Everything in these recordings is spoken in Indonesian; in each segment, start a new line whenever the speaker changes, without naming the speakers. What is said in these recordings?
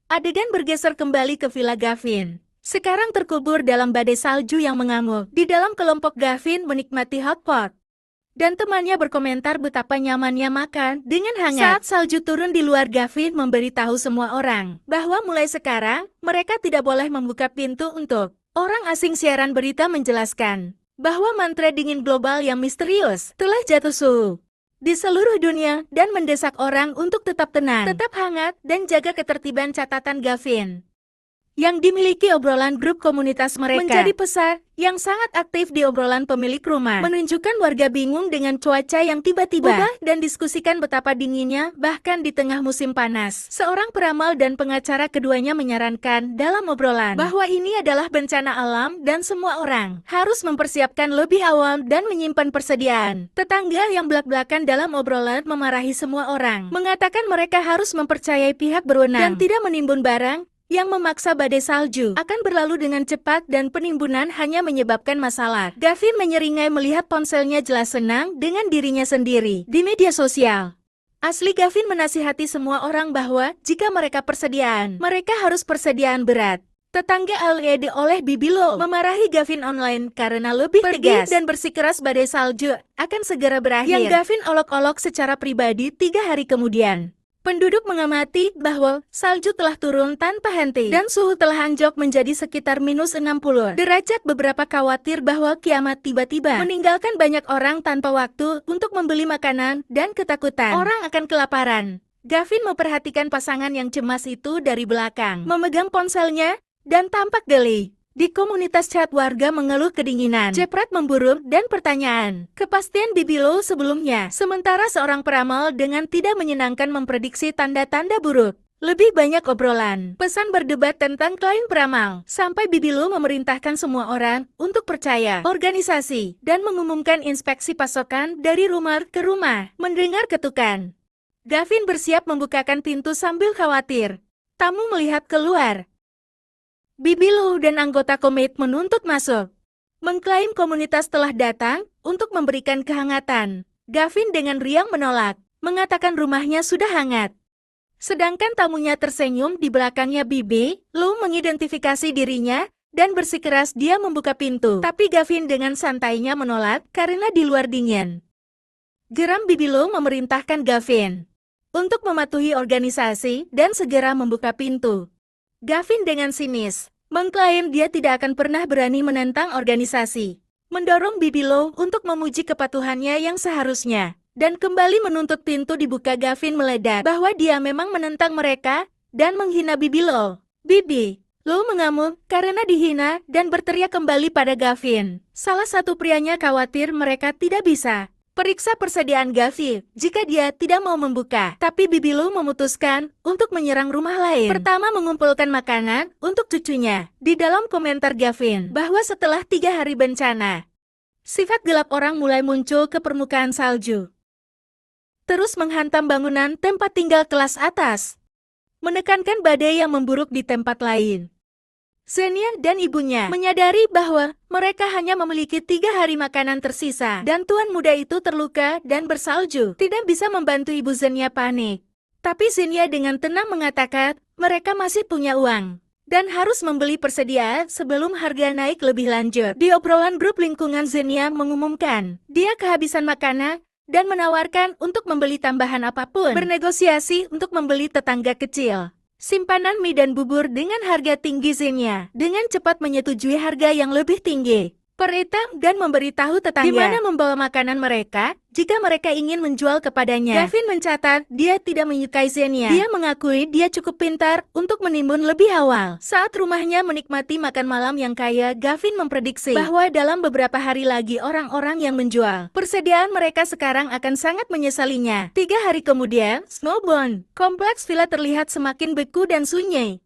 Adegan bergeser kembali ke Villa Gavin. Sekarang terkubur dalam badai salju yang mengamuk. Di dalam kelompok Gavin menikmati hotpot. Dan temannya berkomentar betapa nyamannya makan dengan hangat. Saat salju turun di luar, Gavin memberitahu semua orang bahwa mulai sekarang, mereka tidak boleh membuka pintu untuk orang asing. Siaran berita menjelaskan bahwa mantra dingin global yang misterius telah jatuh suhu di seluruh dunia dan mendesak orang untuk tetap tenang, tetap hangat, dan jaga ketertiban. Catatan Gavin yang dimiliki obrolan grup komunitas mereka menjadi pesan yang sangat aktif di obrolan pemilik rumah, menunjukkan warga bingung dengan cuaca yang tiba-tiba ubah dan diskusikan betapa dinginnya bahkan di tengah musim panas. Seorang peramal dan pengacara keduanya menyarankan dalam obrolan bahwa ini adalah bencana alam dan semua orang harus mempersiapkan lebih awal dan menyimpan persediaan. Tetangga yang belak-belakan dalam obrolan memarahi semua orang, mengatakan mereka harus mempercayai pihak berwenang dan tidak menimbun barang yang memaksa badai salju akan berlalu dengan cepat dan penimbunan hanya menyebabkan masalah. Gavin menyeringai melihat ponselnya jelas senang dengan dirinya sendiri di media sosial. Asli Gavin menasihati semua orang bahwa jika mereka persediaan, mereka harus persediaan berat. Tetangga LED oleh Bibilo memarahi Gavin online karena lebih tegas dan bersikeras badai salju akan segera berakhir. Yang Gavin olok-olok secara pribadi 3 hari kemudian. Penduduk mengamati bahwa salju telah turun tanpa henti dan suhu telah anjlok menjadi sekitar minus 60 derajat. Beberapa khawatir bahwa kiamat tiba-tiba meninggalkan banyak orang tanpa waktu untuk membeli makanan dan ketakutan orang akan kelaparan. Gavin memperhatikan pasangan yang cemas itu dari belakang, memegang ponselnya dan tampak geli. Di komunitas chat warga mengeluh kedinginan, jepret memburu, dan pertanyaan kepastian Bibilo sebelumnya. Sementara seorang peramal dengan tidak menyenangkan memprediksi tanda-tanda buruk. Lebih banyak obrolan, pesan berdebat tentang klien peramal, sampai Bibilo memerintahkan semua orang untuk percaya organisasi dan mengumumkan inspeksi pasokan dari rumah ke rumah. Mendengar ketukan, Gavin bersiap membukakan pintu sambil khawatir. Tamu melihat keluar. Bibilo dan anggota komit menuntut masuk. Mengklaim komunitas telah datang untuk memberikan kehangatan. Gavin dengan riang menolak, mengatakan rumahnya sudah hangat. Sedangkan tamunya tersenyum di belakangnya. Bibilo mengidentifikasi dirinya dan bersikeras dia membuka pintu. Tapi Gavin dengan santainya menolak karena di luar dingin. Geram Bibilo memerintahkan Gavin untuk mematuhi organisasi dan segera membuka pintu. Gavin dengan sinis mengklaim dia tidak akan pernah berani menentang organisasi, mendorong Bibilo untuk memuji kepatuhannya yang seharusnya, dan kembali menuntut pintu dibuka. Gavin meledak bahwa dia memang menentang mereka dan menghina Bibilo. Bibilo mengamuk karena dihina dan berteriak kembali pada Gavin. Salah satu prianya khawatir mereka tidak bisa periksa persediaan Gavin jika dia tidak mau membuka. Tapi Bibilo memutuskan untuk menyerang rumah lain. Pertama mengumpulkan makanan untuk cucunya. Di dalam komentar Gavin bahwa setelah 3 hari bencana, sifat gelap orang mulai muncul ke permukaan salju. Terus menghantam bangunan tempat tinggal kelas atas. Menekankan badai yang memburuk di tempat lain. Xenia dan ibunya menyadari bahwa mereka hanya memiliki 3 hari makanan tersisa dan tuan muda itu terluka dan bersalju. Tidak bisa membantu ibu Xenia panik. Tapi Xenia dengan tenang mengatakan mereka masih punya uang dan harus membeli persediaan sebelum harga naik lebih lanjut. Di obrolan grup lingkungan, Xenia mengumumkan dia kehabisan makanan dan menawarkan untuk membeli tambahan apapun. Bernegosiasi untuk membeli tetangga kecil simpanan mie dan bubur dengan harga tinggi. Xenia dengan cepat menyetujui harga yang lebih tinggi. Peretam dan memberitahu tetangga di mana membawa makanan mereka jika mereka ingin menjual kepadanya. Gavin mencatat dia tidak menyukai Xenia. Dia mengakui dia cukup pintar untuk menimbun lebih awal. Saat rumahnya menikmati makan malam yang kaya, Gavin memprediksi bahwa dalam beberapa hari lagi orang-orang yang menjual persediaan mereka sekarang akan sangat menyesalinya. 3 hari kemudian, Snowbound, kompleks villa terlihat semakin beku dan sunyi.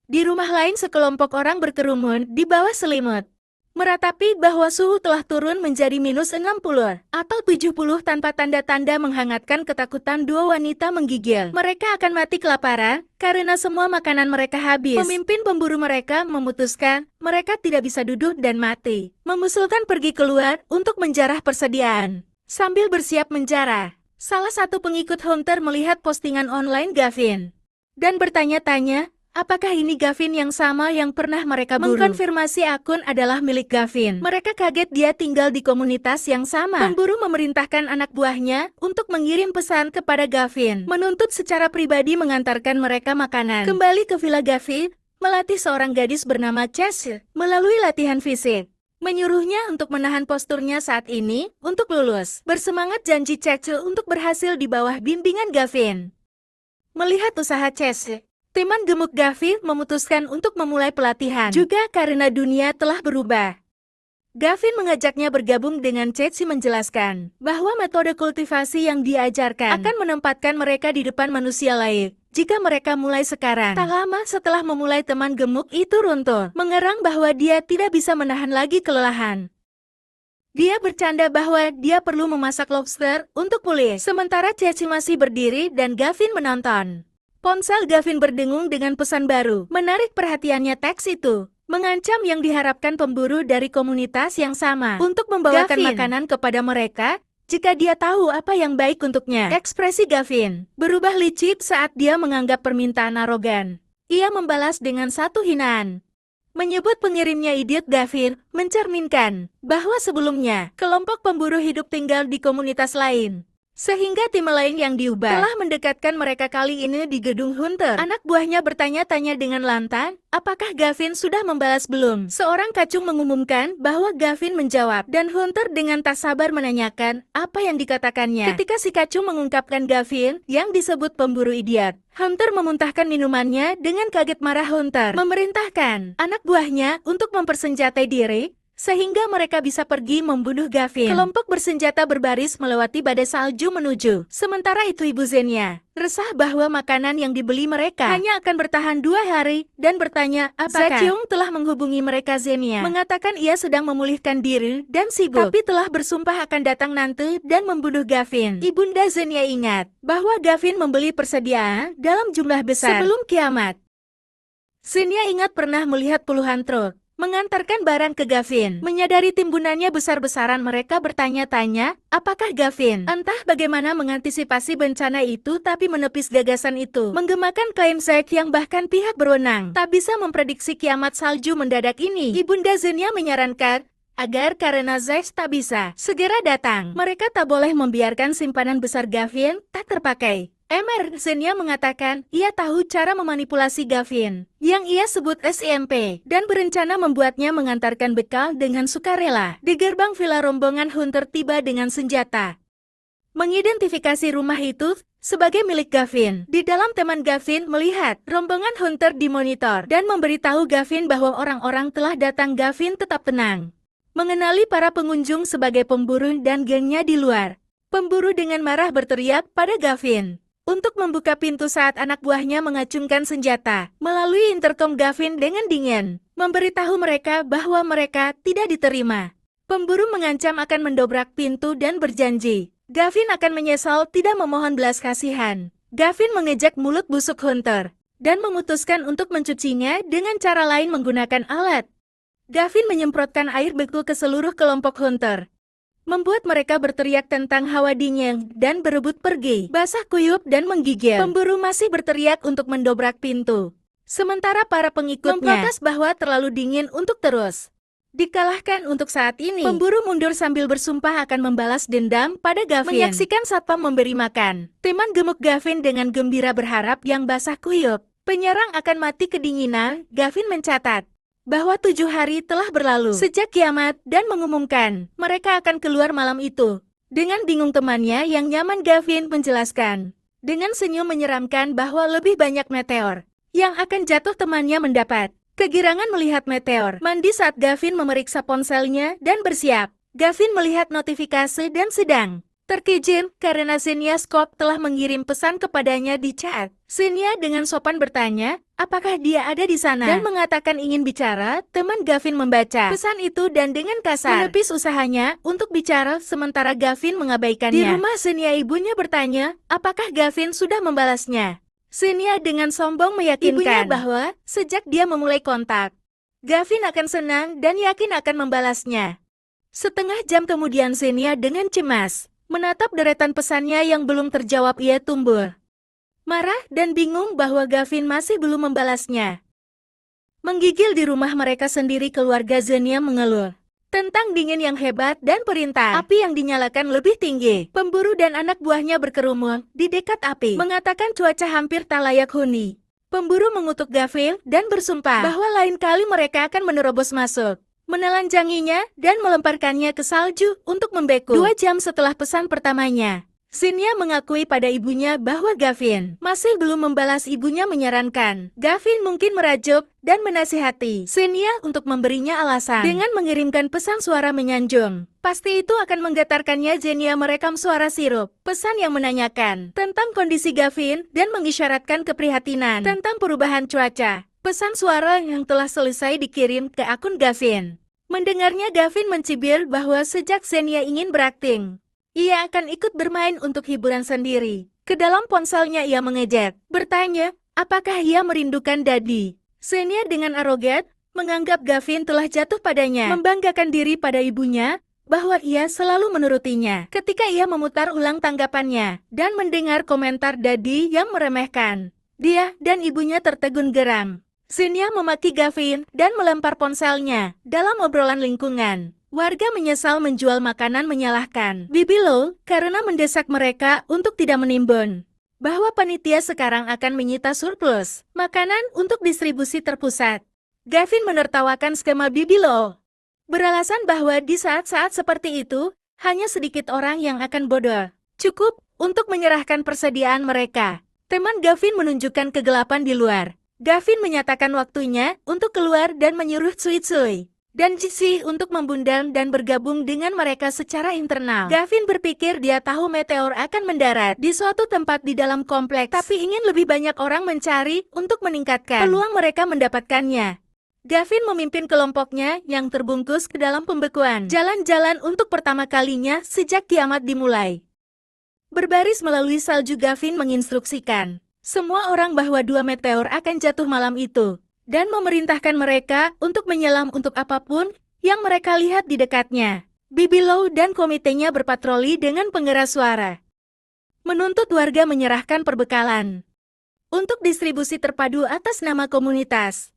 Di rumah lain sekelompok orang berkerumun di bawah selimut, meratapi bahwa suhu telah turun menjadi minus 60 atau 70 tanpa tanda-tanda menghangatkan. Ketakutan dua wanita menggigil. Mereka akan mati kelaparan karena semua makanan mereka habis. Pemimpin pemburu mereka memutuskan mereka tidak bisa duduk dan mati, mengusulkan pergi keluar untuk menjarah persediaan. Sambil bersiap menjarah, salah satu pengikut Hunter melihat postingan online Gavin dan bertanya-tanya Apakah ini Gavin yang sama yang pernah mereka buru? Mengkonfirmasi akun adalah milik Gavin. Mereka kaget dia tinggal di komunitas yang sama. Pemburu memerintahkan anak buahnya untuk mengirim pesan kepada Gavin, menuntut secara pribadi mengantarkan mereka makanan. Kembali ke Villa Gavin, melatih seorang gadis bernama Chase melalui latihan fisik. Menyuruhnya untuk menahan posturnya saat ini untuk lulus. Bersemangat janji Chase untuk berhasil di bawah bimbingan Gavin. Melihat usaha Chase, teman gemuk Gavin memutuskan untuk memulai pelatihan. Juga karena dunia telah berubah. Gavin mengajaknya bergabung dengan Chase menjelaskan bahwa metode kultivasi yang diajarkan akan menempatkan mereka di depan manusia lain. Jika mereka mulai sekarang, tak lama setelah memulai teman gemuk itu runtuh, mengerang bahwa dia tidak bisa menahan lagi kelelahan. Dia bercanda bahwa dia perlu memasak lobster untuk pulih, sementara Chase masih berdiri dan Gavin menonton. Ponsel Gavin berdengung dengan pesan baru, menarik perhatiannya teks itu, mengancam yang diharapkan pemburu dari komunitas yang sama untuk membawakan makanan kepada mereka jika dia tahu apa yang baik untuknya. Ekspresi Gavin berubah licik saat dia menganggap permintaan arogan. Ia membalas dengan satu hinaan. Menyebut pengirimnya idiot. Gavin mencerminkan bahwa sebelumnya kelompok pemburu hidup tinggal di komunitas lain. Sehingga tim lain yang diubah telah mendekatkan mereka kali ini di gedung Hunter. Anak buahnya bertanya-tanya dengan lantang, apakah Gavin sudah membalas belum? Seorang kacung mengumumkan bahwa Gavin menjawab, dan Hunter dengan tak sabar menanyakan apa yang dikatakannya. Ketika si kacung mengungkapkan Gavin yang disebut pemburu idiot, Hunter memuntahkan minumannya dengan kaget marah. Hunter memerintahkan anak buahnya untuk mempersenjatai diri, sehingga mereka bisa pergi membunuh Gavin. Kelompok bersenjata berbaris melewati badai salju menuju. Sementara itu Ibu Zenia resah bahwa makanan yang dibeli mereka hanya akan bertahan 2 hari dan bertanya apakah Zakyung telah menghubungi mereka. Zenia mengatakan ia sedang memulihkan diri dan sibuk, tapi telah bersumpah akan datang nanti dan membunuh Gavin. Ibunda Zenia ingat bahwa Gavin membeli persediaan dalam jumlah besar sebelum kiamat. Zenia ingat pernah melihat puluhan truk mengantarkan barang ke Gavin. Menyadari timbunannya besar-besaran, mereka bertanya-tanya, apakah Gavin entah bagaimana mengantisipasi bencana itu tapi menepis gagasan itu. Menggemakan klaim Zack yang bahkan pihak berwenang tak bisa memprediksi kiamat salju mendadak ini. Ibunda Zenia menyarankan agar karena Zack tak bisa segera datang, mereka tak boleh membiarkan simpanan besar Gavin tak terpakai. Zenia mengatakan ia tahu cara memanipulasi Gavin yang ia sebut SMP dan berencana membuatnya mengantarkan bekal dengan sukarela. Di gerbang villa rombongan Hunter tiba dengan senjata. Mengidentifikasi rumah itu sebagai milik Gavin. Di dalam teman Gavin melihat rombongan Hunter dimonitor dan memberitahu Gavin bahwa orang-orang telah datang. Gavin tetap tenang, mengenali para pengunjung sebagai pemburu dan gengnya di luar. Pemburu dengan marah berteriak pada Gavin untuk membuka pintu saat anak buahnya mengacungkan senjata. Melalui intercom Gavin dengan dingin memberitahu mereka bahwa mereka tidak diterima. Pemburu mengancam akan mendobrak pintu dan berjanji Gavin akan menyesal tidak memohon belas kasihan. Gavin mengejek mulut busuk Hunter dan memutuskan untuk mencucinya dengan cara lain menggunakan alat. Gavin menyemprotkan air beku ke seluruh kelompok Hunter, membuat mereka berteriak tentang hawa dingin dan berebut pergi, basah kuyup dan menggigil. Pemburu masih berteriak untuk mendobrak pintu, sementara para pengikutnya memprotes bahwa terlalu dingin untuk terus dikalahkan untuk saat ini. Pemburu mundur sambil bersumpah akan membalas dendam pada Gavin. Menyaksikan satpam memberi makan, teman gemuk Gavin dengan gembira berharap yang basah kuyup penyerang akan mati kedinginan. Gavin mencatat bahwa 7 hari telah berlalu sejak kiamat dan mengumumkan mereka akan keluar malam itu. Dengan bingung temannya yang nyaman, Gavin menjelaskan dengan senyum menyeramkan bahwa lebih banyak meteor yang akan jatuh. Temannya mendapat kegirangan melihat meteor. Mandi saat Gavin memeriksa ponselnya dan bersiap. Gavin melihat notifikasi dan sedang terkejut karena Zenia Scott telah mengirim pesan kepadanya di chat. Zenia dengan sopan bertanya apakah dia ada di sana dan mengatakan ingin bicara. Teman Gavin membaca pesan itu dan dengan kasar menepis usahanya untuk bicara, sementara Gavin mengabaikannya. Di rumah Zenia, ibunya bertanya apakah Gavin sudah membalasnya. Zenia dengan sombong meyakinkan ibunya bahwa sejak dia memulai kontak, Gavin akan senang dan yakin akan membalasnya. Setengah jam kemudian Zenia dengan cemas menatap deretan pesannya yang belum terjawab. Ia tumbul marah dan bingung bahwa Gavin masih belum membalasnya. Menggigil di rumah mereka sendiri, keluarga Xenia mengeluh tentang dingin yang hebat dan perintah api yang dinyalakan lebih tinggi. Pemburu dan anak buahnya berkerumun di dekat api, mengatakan cuaca hampir tak layak huni. Pemburu mengutuk Gavin dan bersumpah bahwa lain kali mereka akan menerobos masuk, menelanjanginya, dan melemparkannya ke salju untuk membeku. 2 jam setelah pesan pertamanya, Xenia mengakui pada ibunya bahwa Gavin masih belum membalas. Ibunya menyarankan Gavin mungkin merajuk dan menasihati Xenia untuk memberinya alasan dengan mengirimkan pesan suara menyanjung. Pasti itu akan menggetarkannya. Xenia merekam suara sirup pesan yang menanyakan tentang kondisi Gavin dan mengisyaratkan keprihatinan tentang perubahan cuaca. Pesan suara yang telah selesai dikirim ke akun Gavin. Mendengarnya, Gavin mencibir bahwa sejak Xenia ingin berakting, ia akan ikut bermain untuk hiburan sendiri. Ke dalam ponselnya ia mengejek, bertanya, apakah ia merindukan Daddy? Xenia dengan arogan menganggap Gavin telah jatuh padanya, membanggakan diri pada ibunya, bahwa ia selalu menurutinya. Ketika ia memutar ulang tanggapannya, dan mendengar komentar Daddy yang meremehkan, dia dan ibunya tertegun geram. Xenia memaki Gavin dan melempar ponselnya dalam obrolan lingkungan. Warga menyesal menjual makanan, menyalahkan Bibi Lo karena mendesak mereka untuk tidak menimbun. Bahwa panitia sekarang akan menyita surplus makanan untuk distribusi terpusat. Gavin menertawakan skema Bibi Lo, beralasan bahwa di saat-saat seperti itu, hanya sedikit orang yang akan bodoh. Cukup untuk menyerahkan persediaan mereka. Teman Gavin menunjukkan kegelapan di luar. Gavin menyatakan waktunya untuk keluar dan menyuruh Tsui dan Jixi untuk membundang dan bergabung dengan mereka secara internal. Gavin berpikir dia tahu meteor akan mendarat di suatu tempat di dalam kompleks, tapi ingin lebih banyak orang mencari untuk meningkatkan peluang mereka mendapatkannya. Gavin memimpin kelompoknya yang terbungkus ke dalam pembekuan jalan-jalan untuk pertama kalinya sejak kiamat dimulai. Berbaris melalui salju, Gavin menginstruksikan semua orang bahwa 2 meteor akan jatuh malam itu, dan memerintahkan mereka untuk menyelam untuk apapun yang mereka lihat di dekatnya. Bibi Lo dan komitenya berpatroli dengan pengeras suara, menuntut warga menyerahkan perbekalan untuk distribusi terpadu atas nama komunitas.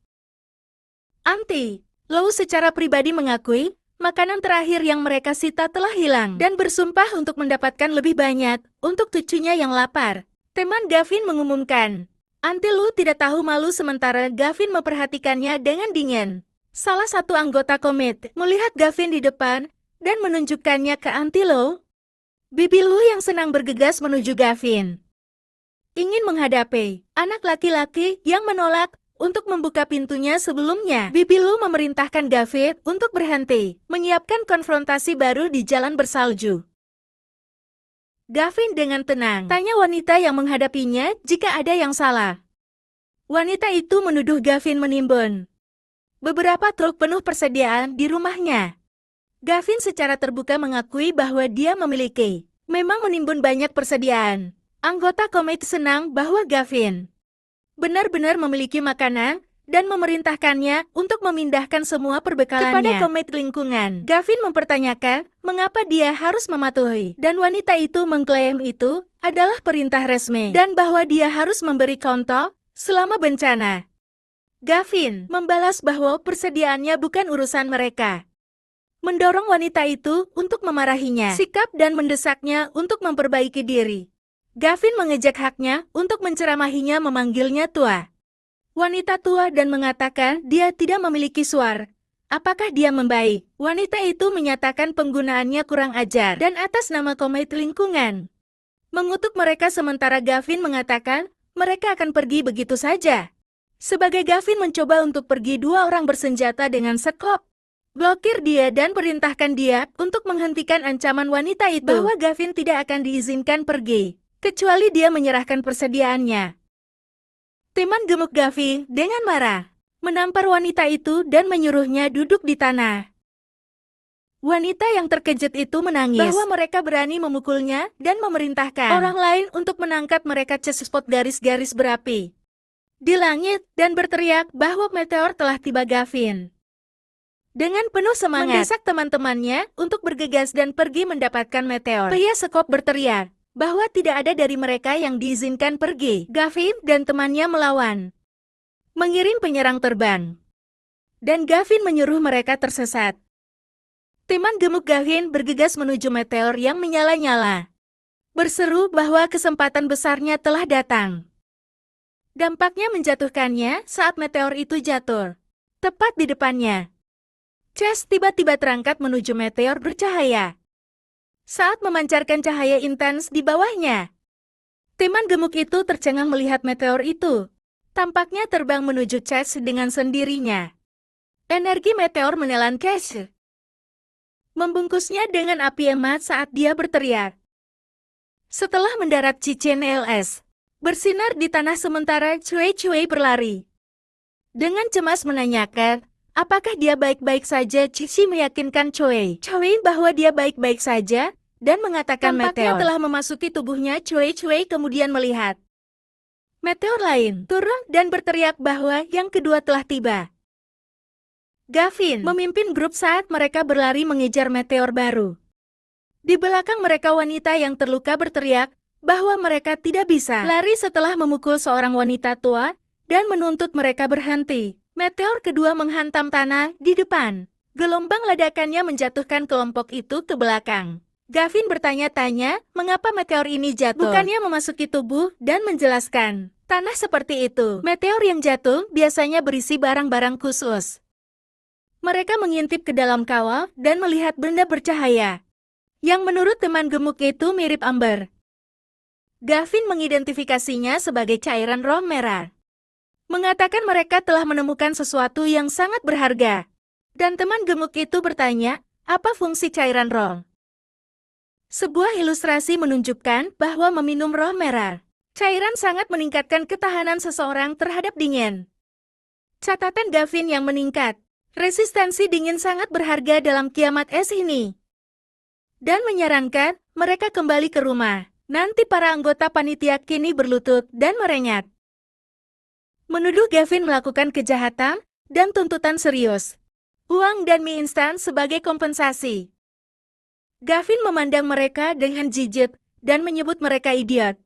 Anti Lo secara pribadi mengakui makanan terakhir yang mereka sita telah hilang dan bersumpah untuk mendapatkan lebih banyak untuk cucunya yang lapar. Teman Gavin mengumumkan, Auntie Lu tidak tahu malu, sementara Gavin memperhatikannya dengan dingin. Salah satu anggota komite melihat Gavin di depan dan menunjukkannya ke Auntie Lu. Bibi Lu yang senang bergegas menuju Gavin, ingin menghadapi anak laki-laki yang menolak untuk membuka pintunya. Sebelumnya, Bibi Lu memerintahkan Gavin untuk berhenti, menyiapkan konfrontasi baru di jalan bersalju. Gavin dengan tenang tanya wanita yang menghadapinya jika ada yang salah. Wanita itu menuduh Gavin menimbun beberapa truk penuh persediaan di rumahnya. Gavin secara terbuka mengakui bahwa dia memang menimbun banyak persediaan. Anggota komite senang bahwa Gavin benar-benar memiliki makanan dan memerintahkannya untuk memindahkan semua perbekalannya kepada komite lingkungan. Gavin mempertanyakan mengapa dia harus mematuhi, dan wanita itu mengklaim itu adalah perintah resmi dan bahwa dia harus memberi contoh selama bencana. Gavin membalas bahwa persediaannya bukan urusan mereka, mendorong wanita itu untuk memarahinya, sikap dan mendesaknya untuk memperbaiki diri. Gavin mengejek haknya untuk menceramahinya, memanggilnya tua, wanita tua, dan mengatakan dia tidak memiliki suara. Apakah dia membaik? Wanita itu menyatakan penggunaannya kurang ajar dan atas nama komite lingkungan mengutuk mereka, sementara Gavin mengatakan mereka akan pergi begitu saja. Sebagai Gavin mencoba untuk pergi, 2 orang bersenjata dengan sekop blokir dia dan perintahkan dia untuk menghentikan ancaman wanita itu, bahwa Gavin tidak akan diizinkan pergi kecuali dia menyerahkan persediaannya. Teman gemuk Gavin dengan marah menampar wanita itu dan menyuruhnya duduk di tanah. Wanita yang terkejut itu menangis bahwa mereka berani memukulnya dan memerintahkan orang lain untuk menangkap mereka. Spot garis-garis berapi di langit dan berteriak bahwa meteor telah tiba. Gavin dengan penuh semangat mendesak teman-temannya untuk bergegas dan pergi mendapatkan meteor. Pria sekop berteriak, bahwa tidak ada dari mereka yang diizinkan pergi. Gavin dan temannya melawan, mengirim penyerang terbang, dan Gavin menyuruh mereka tersesat. Teman gemuk Gavin bergegas menuju meteor yang menyala-nyala, berseru bahwa kesempatan besarnya telah datang. Dampaknya menjatuhkannya saat meteor itu jatuh, tepat di depannya. Chase tiba-tiba terangkat menuju meteor bercahaya. Saat memancarkan cahaya intens di bawahnya, teman gemuk itu tercengang melihat meteor itu. Tampaknya terbang menuju Chase dengan sendirinya. Energi meteor menelan Chase, membungkusnya dengan api emat saat dia berteriak. Setelah mendarat cincin LS bersinar di tanah sementara Cui berlari. Dengan cemas menanyakan, apakah dia baik-baik saja. Cici meyakinkan Cui bahwa dia baik-baik saja, dan mengatakan tampaknya meteor telah memasuki tubuhnya. Cui kemudian melihat meteor lain turun dan berteriak bahwa yang kedua telah tiba. Gavin memimpin grup saat mereka berlari mengejar meteor baru. Di belakang mereka wanita yang terluka berteriak bahwa mereka tidak bisa lari setelah memukul seorang wanita tua dan menuntut mereka berhenti. Meteor kedua menghantam tanah di depan. Gelombang ledakannya menjatuhkan kelompok itu ke belakang. Gavin bertanya-tanya mengapa meteor ini jatuh. Bukannya memasuki tubuh dan menjelaskan, tanah seperti itu. Meteor yang jatuh biasanya berisi barang-barang khusus. Mereka mengintip ke dalam kawah dan melihat benda bercahaya, yang menurut teman gemuk itu mirip amber. Gavin mengidentifikasinya sebagai cairan roh merah, mengatakan mereka telah menemukan sesuatu yang sangat berharga. Dan teman gemuk itu bertanya, apa fungsi cairan roh? Sebuah ilustrasi menunjukkan bahwa meminum roh merah, cairan sangat meningkatkan ketahanan seseorang terhadap dingin. Catatan Gavin yang meningkat, resistensi dingin sangat berharga dalam kiamat es ini. Dan menyarankan mereka kembali ke rumah. Nanti para anggota panitia kini berlutut dan merengek, menuduh Gavin melakukan kejahatan dan tuntutan serius. Uang dan mie instan sebagai kompensasi. Gavin memandang mereka dengan jijik dan menyebut mereka idiot.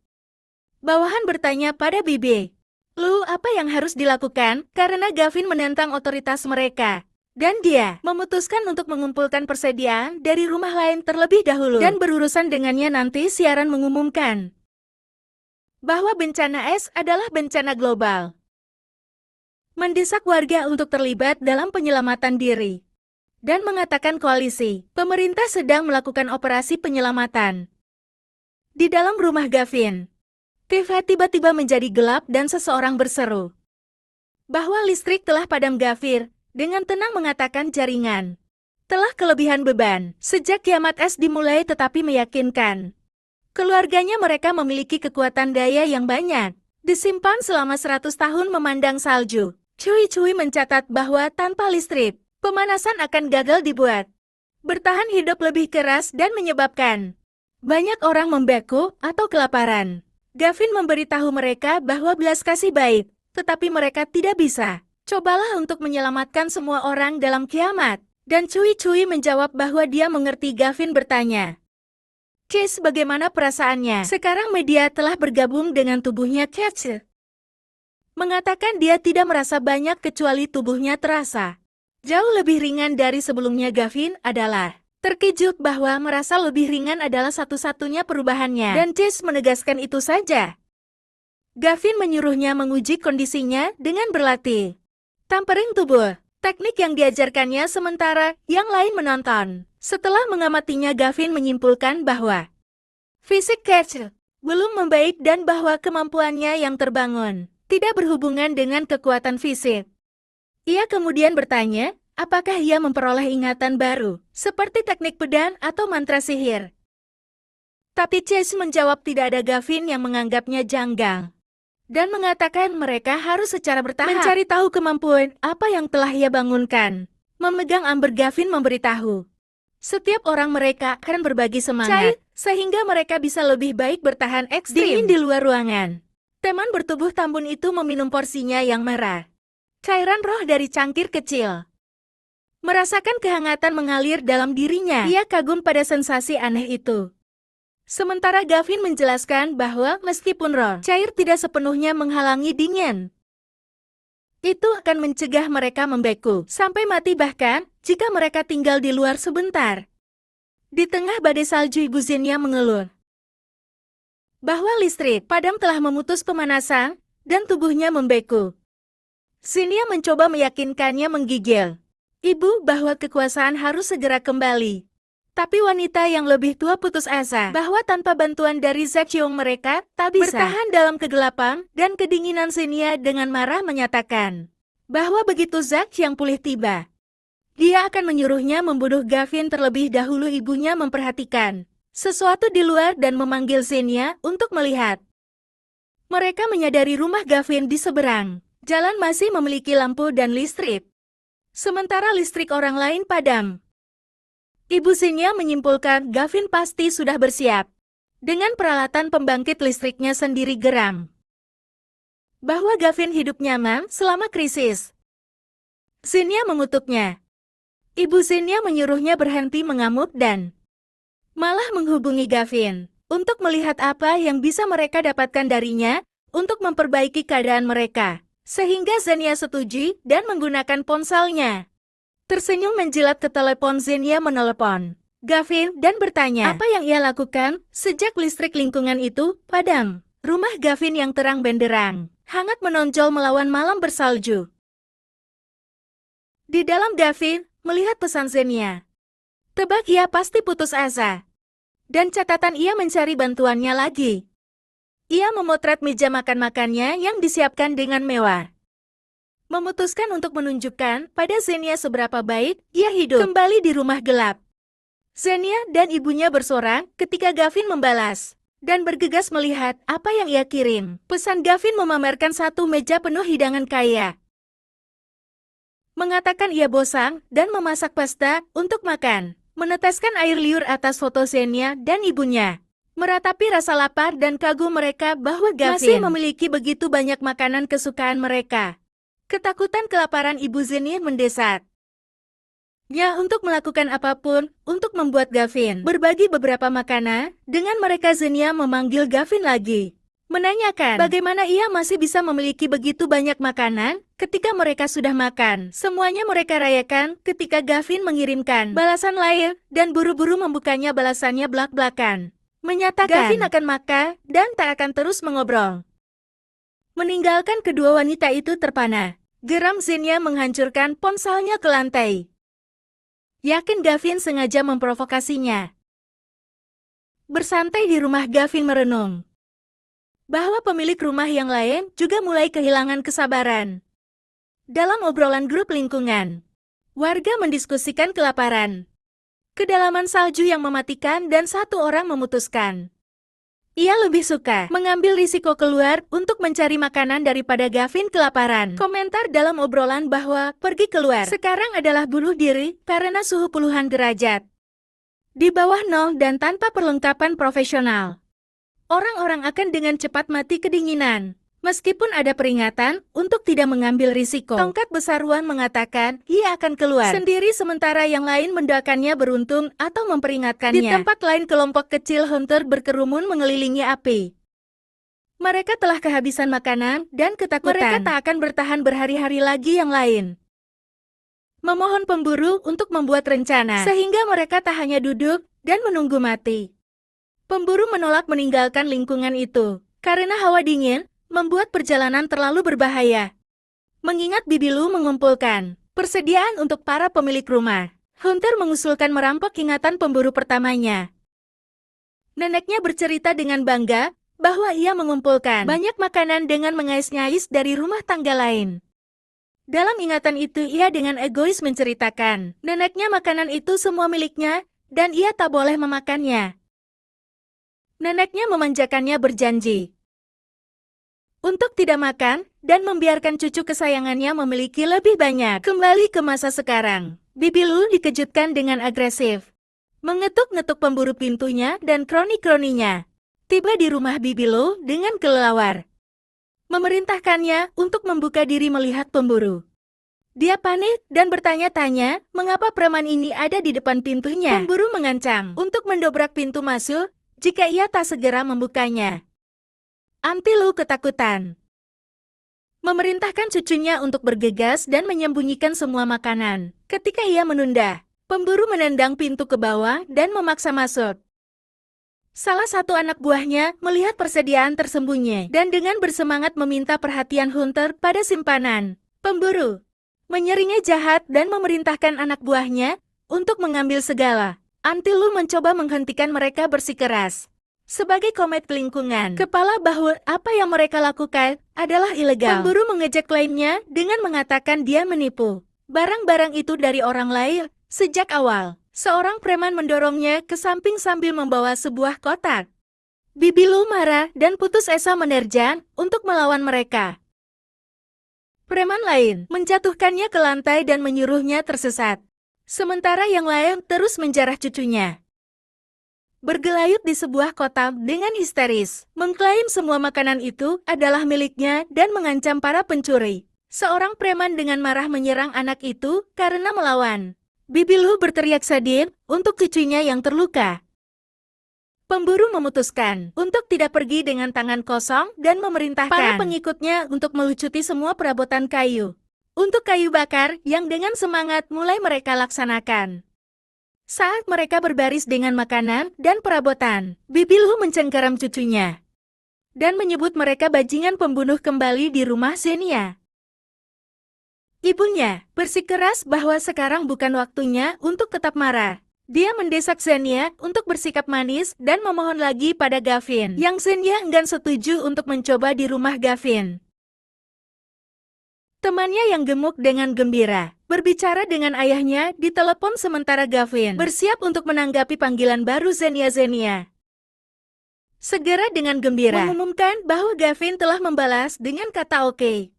Bawahan bertanya pada Bibi, "Lu, apa yang harus dilakukan?" Karena Gavin menentang otoritas mereka. Dan dia memutuskan untuk mengumpulkan persediaan dari rumah lain terlebih dahulu. Dan berurusan dengannya nanti siaran mengumumkan bahwa bencana es adalah bencana global. Mendesak warga untuk terlibat dalam penyelamatan diri. Dan mengatakan koalisi, pemerintah sedang melakukan operasi penyelamatan. Di dalam rumah Gavin, TV tiba-tiba menjadi gelap dan seseorang berseru bahwa listrik telah padam. Gavin dengan tenang mengatakan jaringan telah kelebihan beban sejak kiamat es dimulai, tetapi meyakinkan keluarganya mereka memiliki kekuatan daya yang banyak, disimpan selama 100 tahun memandang salju. Cui mencatat bahwa tanpa listrik, pemanasan akan gagal dibuat. Bertahan hidup lebih keras dan menyebabkan banyak orang membeku atau kelaparan. Gavin memberitahu mereka bahwa belas kasih baik, tetapi mereka tidak bisa. Cobalah untuk menyelamatkan semua orang dalam kiamat. Dan Cui menjawab bahwa dia mengerti. Gavin bertanya, Chase, bagaimana perasaannya? Sekarang media telah bergabung dengan tubuhnya. Chase mengatakan dia tidak merasa banyak kecuali tubuhnya terasa jauh lebih ringan dari sebelumnya. Gavin adalah terkejut bahwa merasa lebih ringan adalah satu-satunya perubahannya. Dan Chase menegaskan itu saja. Gavin menyuruhnya menguji kondisinya dengan berlatih tampering tubuh, teknik yang diajarkannya sementara yang lain menonton. Setelah mengamatinya, Gavin menyimpulkan bahwa fisik Chase belum membaik dan bahwa kemampuannya yang terbangun tidak berhubungan dengan kekuatan fisik. Ia kemudian bertanya, apakah ia memperoleh ingatan baru, seperti teknik pedang atau mantra sihir. Tapi Chase menjawab tidak ada. Gavin yang menganggapnya janggal dan mengatakan mereka harus secara bertahap mencari tahu kemampuan apa yang telah ia bangunkan. Memegang amber, Gavin memberitahu setiap orang mereka akan berbagi semangat, sehingga mereka bisa lebih baik bertahan ekstrim dingin di luar ruangan. Teman bertubuh tambun itu meminum porsinya yang merah, cairan roh dari cangkir kecil. Merasakan kehangatan mengalir dalam dirinya. Ia kagum pada sensasi aneh itu. Sementara Gavin menjelaskan bahwa meskipun roh cair tidak sepenuhnya menghalangi dingin, itu akan mencegah mereka membeku sampai mati, bahkan jika mereka tinggal di luar sebentar. Di tengah badai salju, Ibu Xenia mengeluh bahwa listrik padam telah memutus pemanasan dan tubuhnya membeku. Xenia mencoba meyakinkannya menggigil, "Ibu, bahwa kekuasaan harus segera kembali." Tapi wanita yang lebih tua putus asa bahwa tanpa bantuan dari Zack Cheong mereka tak bisa bertahan dalam kegelapan dan kedinginan. Xenia dengan marah menyatakan bahwa begitu Zack yang pulih tiba, dia akan menyuruhnya membunuh Gavin terlebih dahulu. Ibunya memperhatikan sesuatu di luar dan memanggil Xenia untuk melihat. Mereka menyadari rumah Gavin di seberang jalan masih memiliki lampu dan listrik, sementara listrik orang lain padam. Ibu Xenia menyimpulkan Gavin pasti sudah bersiap dengan peralatan pembangkit listriknya sendiri. Geram bahwa Gavin hidup nyaman selama krisis. Xenia mengutuknya. Ibu Xenia menyuruhnya berhenti mengamuk dan malah menghubungi Gavin untuk melihat apa yang bisa mereka dapatkan darinya untuk memperbaiki keadaan mereka. Sehingga Xenia setuju dan menggunakan ponselnya. Tersenyum menjilat ke telepon, Xenia menelepon Gavin dan bertanya apa yang ia lakukan sejak listrik lingkungan itu padam. Rumah Gavin yang terang benderang hangat menonjol melawan malam bersalju. Di dalam, Gavin melihat pesan Xenia. Tebak ia pasti putus asa. Dan catatan ia mencari bantuannya lagi. Ia memotret meja makan-makannya yang disiapkan dengan mewah. Memutuskan untuk menunjukkan pada Xenia seberapa baik ia hidup kembali di rumah gelap. Xenia dan ibunya bersorak ketika Gavin membalas dan bergegas melihat apa yang ia kirim. Pesan Gavin memamerkan satu meja penuh hidangan kaya. Mengatakan ia bosan dan memasak pasta untuk makan. Meneteskan air liur atas foto Xenia dan ibunya. Meratapi rasa lapar dan kagum mereka bahwa Gavin masih memiliki begitu banyak makanan kesukaan mereka. Ketakutan kelaparan Ibu Xenia mendesak. Ya, untuk melakukan apapun untuk membuat Gavin berbagi beberapa makanan dengan mereka. Xenia memanggil Gavin lagi, menanyakan bagaimana ia masih bisa memiliki begitu banyak makanan ketika mereka sudah makan. Semuanya mereka rayakan ketika Gavin mengirimkan balasan lain dan buru-buru membukanya. Balasannya belak-belakan, menyatakan Gavin akan makan dan tak akan terus mengobrol. Meninggalkan kedua wanita itu terpana. Geram, Xenia menghancurkan ponselnya ke lantai. Yakin Gavin sengaja memprovokasinya. Bersantai di rumah, Gavin merenung bahwa pemilik rumah yang lain juga mulai kehilangan kesabaran. Dalam obrolan grup lingkungan, warga mendiskusikan kelaparan, kedalaman salju yang mematikan, dan satu orang memutuskan ia lebih suka mengambil risiko keluar untuk mencari makanan daripada Gavin kelaparan. Komentar dalam obrolan bahwa pergi keluar sekarang adalah bunuh diri karena suhu puluhan derajat di bawah nol dan tanpa perlengkapan profesional. Orang-orang akan dengan cepat mati kedinginan. Meskipun ada peringatan untuk tidak mengambil risiko. Tongkat besar Wan mengatakan ia akan keluar sendiri, sementara yang lain mendoakannya beruntung atau memperingatkannya. Di tempat lain, kelompok kecil hunter berkerumun mengelilingi api. Mereka telah kehabisan makanan dan ketakutan. Mereka tak akan bertahan berhari-hari lagi. Yang lain memohon pemburu untuk membuat rencana, sehingga mereka tak hanya duduk dan menunggu mati. Pemburu menolak meninggalkan lingkungan itu karena hawa dingin membuat perjalanan terlalu berbahaya. Mengingat Bibi Lu mengumpulkan persediaan untuk para pemilik rumah, Hunter mengusulkan merampok ingatan pemburu pertamanya. Neneknya bercerita dengan bangga bahwa ia mengumpulkan banyak makanan dengan mengais-ngais dari rumah tangga lain. Dalam ingatan itu, ia dengan egois menceritakan neneknya makanan itu semua miliknya dan ia tak boleh memakannya. Neneknya memanjakannya berjanji untuk tidak makan dan membiarkan cucu kesayangannya memiliki lebih banyak. Kembali ke masa sekarang, Bibi Lu dikejutkan dengan agresif. Mengetuk-ngetuk pemburu pintunya dan kroni-kroninya. Tiba di rumah Bibi Lu dengan kelelawar. Memerintahkannya untuk membuka diri melihat pemburu. Dia panik dan bertanya-tanya mengapa preman ini ada di depan pintunya. Pemburu mengancam untuk mendobrak pintu masuk jika ia tak segera membukanya. Auntie Lu ketakutan. Memerintahkan cucunya untuk bergegas dan menyembunyikan semua makanan. Ketika ia menunda, pemburu menendang pintu ke bawah dan memaksa masuk. Salah satu anak buahnya melihat persediaan tersembunyi dan dengan bersemangat meminta perhatian Hunter pada simpanan. Pemburu menyeringai jahat dan memerintahkan anak buahnya untuk mengambil segala. Auntie Lu mencoba menghentikan mereka bersikeras. Sebagai komet lingkungan, kepala bahwa apa yang mereka lakukan adalah ilegal. Pemburu mengejek lainnya dengan mengatakan dia menipu barang-barang itu dari orang lain sejak awal. Seorang preman mendorongnya ke samping sambil membawa sebuah kotak. Bibi Lu marah dan putus asa menerjang untuk melawan mereka. Preman lain menjatuhkannya ke lantai dan menyuruhnya tersesat. Sementara yang lain terus menjarah cucunya. Bergelayut di sebuah kotak dengan histeris, mengklaim semua makanan itu adalah miliknya dan mengancam para pencuri. Seorang preman dengan marah menyerang anak itu karena melawan. Bibi Lu berteriak sedih untuk cucunya yang terluka. Pemburu memutuskan untuk tidak pergi dengan tangan kosong dan memerintahkan para pengikutnya untuk melucuti semua perabotan kayu. Untuk kayu bakar yang dengan semangat mulai mereka laksanakan. Saat mereka berbaris dengan makanan dan perabotan, Bibi Lu mencengkeram cucunya dan menyebut mereka bajingan pembunuh kembali di rumah Zenia. Ibunya bersikeras bahwa sekarang bukan waktunya untuk tetap marah. Dia mendesak Zenia untuk bersikap manis dan memohon lagi pada Gavin, yang Zenia enggan setuju untuk mencoba di rumah Gavin. Temannya yang gemuk dengan gembira berbicara dengan ayahnya di telepon sementara Gavin bersiap untuk menanggapi panggilan baru Zenia. Segera dengan gembira mengumumkan bahwa Gavin telah membalas dengan kata oke.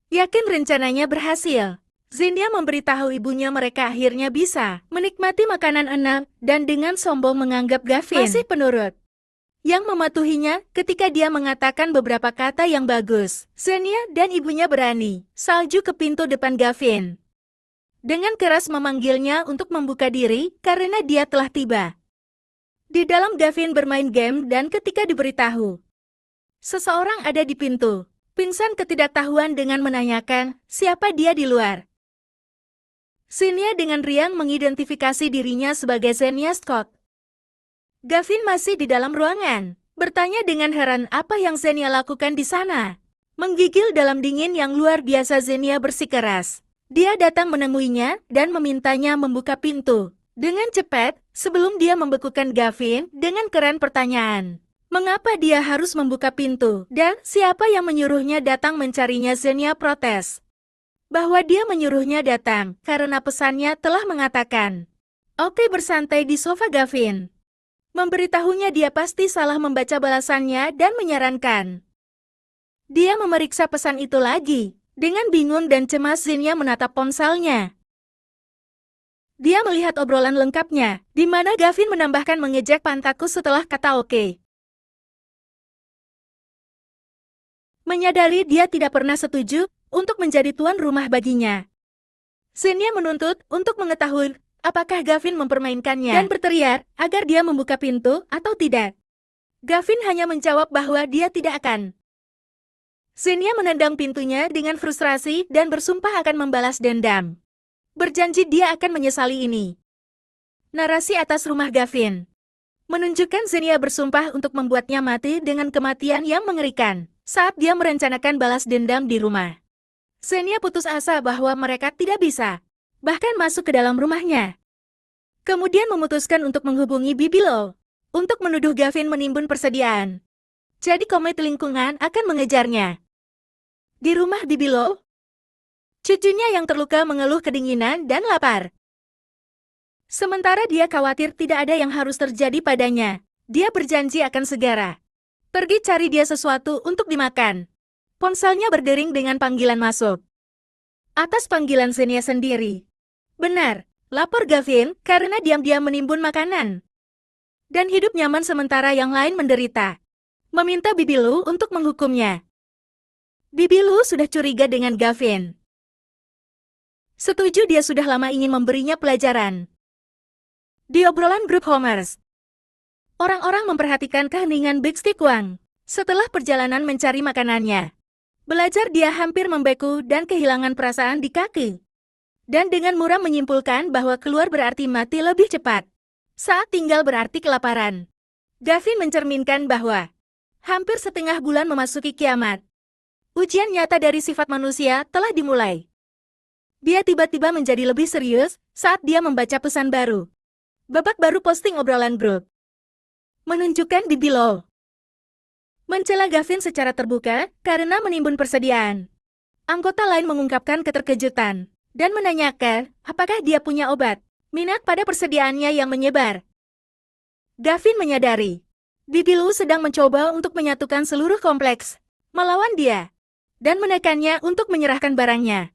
Yakin rencananya berhasil, Zenia memberitahu ibunya mereka akhirnya bisa menikmati makanan enak dan dengan sombong menganggap Gavin masih penurut. Yang mematuhinya ketika dia mengatakan beberapa kata yang bagus. Zenia dan ibunya berani salju ke pintu depan Gavin. Dengan keras memanggilnya untuk membuka diri karena dia telah tiba. Di dalam Gavin bermain game dan ketika diberitahu seseorang ada di pintu, pingsan ketidaktahuan dengan menanyakan siapa dia di luar. Zenia dengan riang mengidentifikasi dirinya sebagai Zenia Scott. Gavin masih di dalam ruangan, bertanya dengan heran apa yang Zenia lakukan di sana. Menggigil dalam dingin yang luar biasa Zenia bersikeras. Dia datang menemuinya dan memintanya membuka pintu. Dengan cepat, sebelum dia membekukan Gavin dengan keran pertanyaan. Mengapa dia harus membuka pintu? Dan siapa yang menyuruhnya datang mencarinya? Zenia protes. Bahwa dia menyuruhnya datang karena pesannya telah mengatakan. Oke, bersantai di sofa Gavin. Memberitahunya dia pasti salah membaca balasannya dan menyarankan. Dia memeriksa pesan itu lagi. Dengan bingung dan cemas Zenia menatap ponselnya. Dia melihat obrolan lengkapnya, di mana Gavin menambahkan mengejek pantatku setelah kata oke. Menyadari dia tidak pernah setuju untuk menjadi tuan rumah baginya. Zenia menuntut untuk mengetahui apakah Gavin mempermainkannya dan berteriak agar dia membuka pintu atau tidak. Gavin hanya menjawab bahwa dia tidak akan. Zenia menendang pintunya dengan frustrasi dan bersumpah akan membalas dendam. Berjanji dia akan menyesali ini. Narasi atas rumah Gavin menunjukkan Zenia bersumpah untuk membuatnya mati dengan kematian yang mengerikan. Saat dia merencanakan balas dendam di rumah, Zenia putus asa bahwa mereka tidak bisa bahkan masuk ke dalam rumahnya. Kemudian memutuskan untuk menghubungi Bibi Lu untuk menuduh Gavin menimbun persediaan. Jadi komite lingkungan akan mengejarnya. Di rumah Bibi Lu, cucunya yang terluka mengeluh kedinginan dan lapar. Sementara dia khawatir tidak ada yang harus terjadi padanya, dia berjanji akan segera pergi cari dia sesuatu untuk dimakan. Ponselnya berdering dengan panggilan masuk. Atas panggilan Zenia sendiri. Benar, lapor Gavin karena diam-diam menimbun makanan. Dan hidup nyaman sementara yang lain menderita. Meminta Bibi Lu untuk menghukumnya. Bibi Lu sudah curiga dengan Gavin. Setuju dia sudah lama ingin memberinya pelajaran. Di obrolan grup Homers, Orang-orang memperhatikan keheningan Big Stick Wang. Setelah perjalanan mencari makanannya, belajar dia hampir membeku dan kehilangan perasaan di kaki. Dan dengan muram menyimpulkan bahwa keluar berarti mati lebih cepat. Saat tinggal berarti kelaparan. Gavin mencerminkan bahwa hampir setengah bulan memasuki kiamat. Ujian nyata dari sifat manusia telah dimulai. Dia tiba-tiba menjadi lebih serius saat dia membaca pesan baru. Babak baru posting obrolan grup. Menunjukkan di below. Mencela Gavin secara terbuka karena menimbun persediaan. Anggota lain mengungkapkan keterkejutan dan menanyakan apakah dia punya obat. Minat pada persediaannya yang menyebar. Gavin menyadari Bibi Lu sedang mencoba untuk menyatukan seluruh kompleks, melawan dia, dan menekannya untuk menyerahkan barangnya.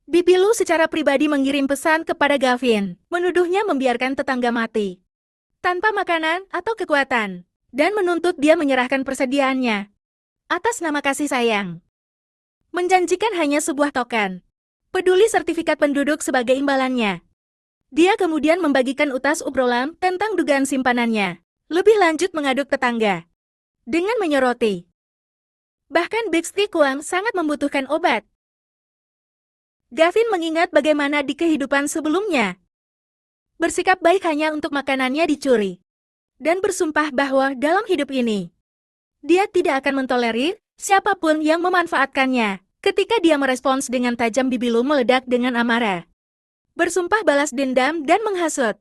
Bibi Lu secara pribadi mengirim pesan kepada Gavin, menuduhnya membiarkan tetangga mati tanpa makanan atau kekuatan, dan menuntut dia menyerahkan persediaannya atas nama kasih sayang. Menjanjikan hanya sebuah token peduli sertifikat penduduk sebagai imbalannya. Dia kemudian membagikan utas obrolan tentang dugaan simpanannya. Lebih lanjut mengaduk tetangga dengan menyoroti. Bahkan Big Stick Wang sangat membutuhkan obat. Gavin mengingat bagaimana di kehidupan sebelumnya bersikap baik hanya untuk makanannya dicuri. Dan bersumpah bahwa dalam hidup ini, dia tidak akan mentolerir siapapun yang memanfaatkannya. Ketika dia merespons dengan tajam, Bibi Lu meledak dengan amarah. Bersumpah balas dendam dan menghasut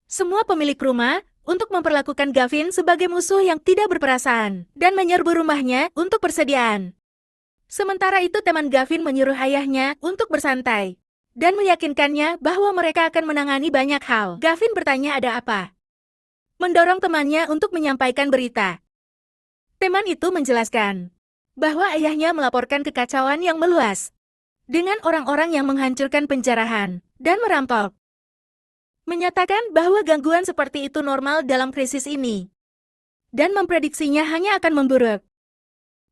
semua pemilik rumah untuk memperlakukan Gavin sebagai musuh yang tidak berperasaan dan menyerbu rumahnya untuk persediaan. Sementara itu teman Gavin menyuruh ayahnya untuk bersantai dan meyakinkannya bahwa mereka akan menangani banyak hal. Gavin bertanya ada apa? Mendorong temannya untuk menyampaikan berita. Teman itu menjelaskan bahwa ayahnya melaporkan kekacauan yang meluas dengan orang-orang yang menghancurkan penjarahan dan merampok. Menyatakan bahwa gangguan seperti itu normal dalam krisis ini dan memprediksinya hanya akan memburuk.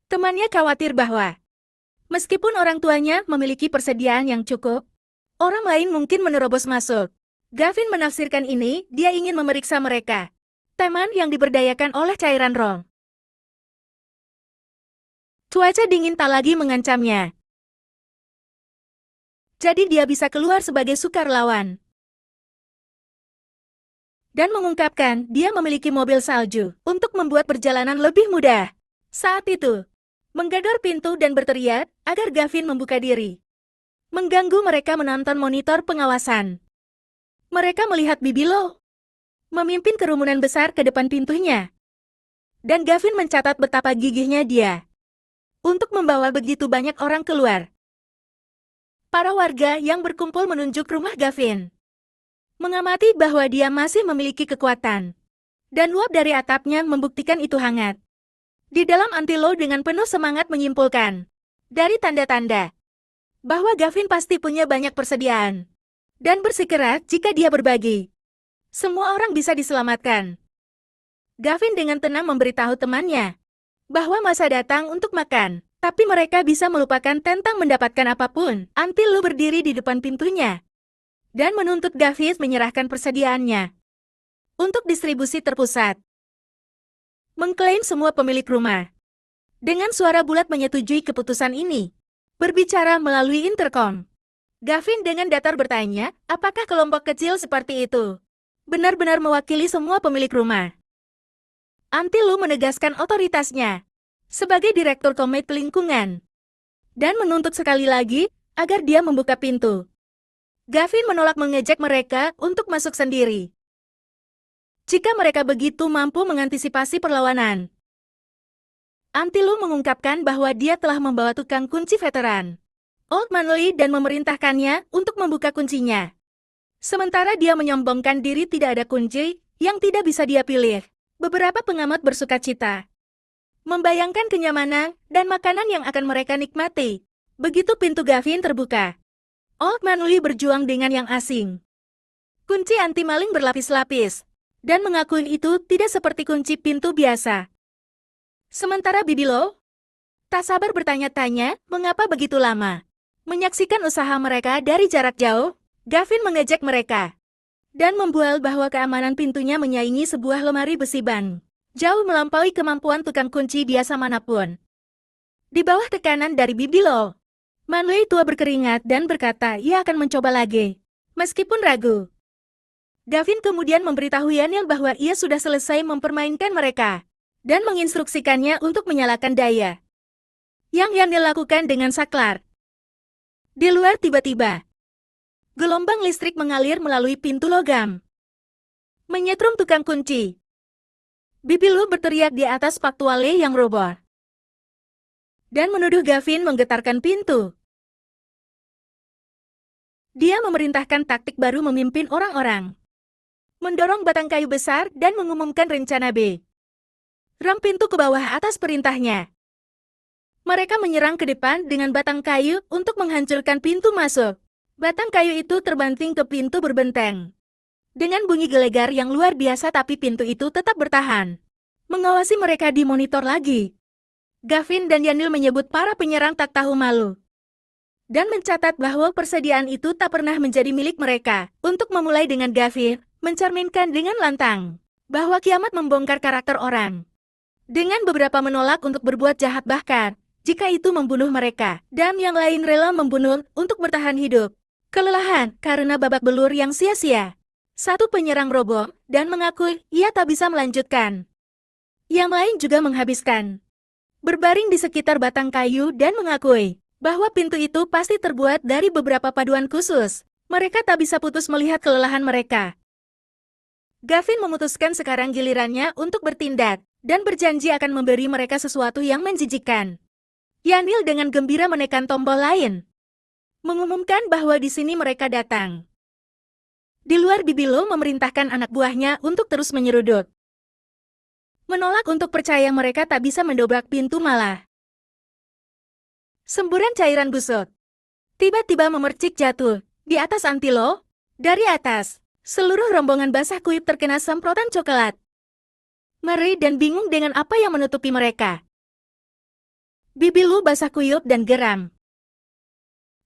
Temannya khawatir bahwa meskipun orang tuanya memiliki persediaan yang cukup, orang lain mungkin menerobos masuk. Gavin menafsirkan ini, dia ingin memeriksa mereka. Teman yang diberdayakan oleh cairan roh. Cuaca dingin tak lagi mengancamnya. Jadi dia bisa keluar sebagai sukarelawan. Dan mengungkapkan dia memiliki mobil salju untuk membuat perjalanan lebih mudah. Saat itu, menggedor pintu dan berteriak agar Gavin membuka diri. Mengganggu mereka menonton monitor pengawasan. Mereka melihat Bibi Lu memimpin kerumunan besar ke depan pintunya. Dan Gavin mencatat betapa gigihnya dia untuk membawa begitu banyak orang keluar. Para warga yang berkumpul menunjuk rumah Gavin. Mengamati bahwa dia masih memiliki kekuatan. Dan uap dari atapnya membuktikan itu hangat. Di dalam Antilo dengan penuh semangat menyimpulkan dari tanda-tanda bahwa Gavin pasti punya banyak persediaan. Dan bersikeras jika dia berbagi, semua orang bisa diselamatkan. Gavin dengan tenang memberitahu temannya bahwa masa datang untuk makan, tapi mereka bisa melupakan tentang mendapatkan apapun. Antilo berdiri di depan pintunya dan menuntut Gavin menyerahkan persediaannya untuk distribusi terpusat. Mengklaim semua pemilik rumah dengan suara bulat menyetujui keputusan ini. Berbicara melalui intercom, Gavin dengan datar bertanya, apakah kelompok kecil seperti itu benar-benar mewakili semua pemilik rumah? Antilo menegaskan otoritasnya sebagai direktur komite lingkungan dan menuntut sekali lagi agar dia membuka pintu. Gavin menolak mengejek mereka untuk masuk sendiri. Jika mereka begitu mampu mengantisipasi perlawanan. Antilo mengungkapkan bahwa dia telah membawa tukang kunci veteran, Old Manly, dan memerintahkannya untuk membuka kuncinya. Sementara dia menyombongkan diri tidak ada kunci yang tidak bisa dia pilih. Beberapa pengamat bersukacita membayangkan kenyamanan dan makanan yang akan mereka nikmati begitu pintu Gavin terbuka. Old Manly berjuang dengan yang asing. Kunci anti maling berlapis-lapis, dan mengakui itu tidak seperti kunci pintu biasa. Sementara Bibi Lu tak sabar bertanya-tanya mengapa begitu lama. Menyaksikan usaha mereka dari jarak jauh, Gavin mengejek mereka dan membual bahwa keamanan pintunya menyaingi sebuah lemari besi ban. jauh melampaui kemampuan tukang kunci biasa manapun. Di bawah tekanan dari Bibi Lo, Manwei tua berkeringat dan berkata ia akan mencoba lagi, meskipun ragu. Gavin kemudian memberitahu Yanil bahwa ia sudah selesai mempermainkan mereka, dan menginstruksikannya untuk menyalakan daya. Yang Yanil lakukan dengan saklar. Di luar tiba-tiba, gelombang listrik mengalir melalui pintu logam, menyetrum tukang kunci. Bibi Lu berteriak di atas faktuale yang roboh, dan menuduh Gavin menggetarkan pintu. Dia memerintahkan taktik baru memimpin orang-orang, mendorong batang kayu besar dan mengumumkan rencana B. Ram pintu ke bawah atas perintahnya. Mereka menyerang ke depan dengan batang kayu untuk menghancurkan pintu masuk. Batang kayu itu terbanting ke pintu berbenteng. Dengan bunyi gelegar yang luar biasa tapi pintu itu tetap bertahan. Mengawasi mereka di monitor lagi. Gavin dan Yanil menyebut para penyerang tak tahu malu. Dan mencatat bahwa persediaan itu tak pernah menjadi milik mereka. Untuk memulai dengan Gavin, mencerminkan dengan lantang bahwa kiamat membongkar karakter orang. Dengan beberapa menolak untuk berbuat jahat bahkan, jika itu membunuh mereka. Dan yang lain rela membunuh untuk bertahan hidup. Kelelahan karena babak belur yang sia-sia. Satu penyerang roboh dan mengakui ia tak bisa melanjutkan. Yang lain juga menghabiskan. Berbaring di sekitar batang kayu dan mengakui bahwa pintu itu pasti terbuat dari beberapa paduan khusus. Mereka tak bisa putus melihat kelelahan mereka. Gavin memutuskan sekarang gilirannya untuk bertindak dan berjanji akan memberi mereka sesuatu yang menjijikkan. Yanil dengan gembira menekan tombol lain, mengumumkan bahwa di sini mereka datang. Di luar Bibi Lo memerintahkan anak buahnya untuk terus menyerudut. Menolak untuk percaya mereka tak bisa mendobrak pintu malah. Semburan cairan busuk tiba-tiba memercik jatuh di atas Antilo. Dari atas, seluruh rombongan basah kuyup terkena semprotan coklat. Ngeri dan bingung dengan apa yang menutupi mereka. Bibi Lo basah kuyup dan geram.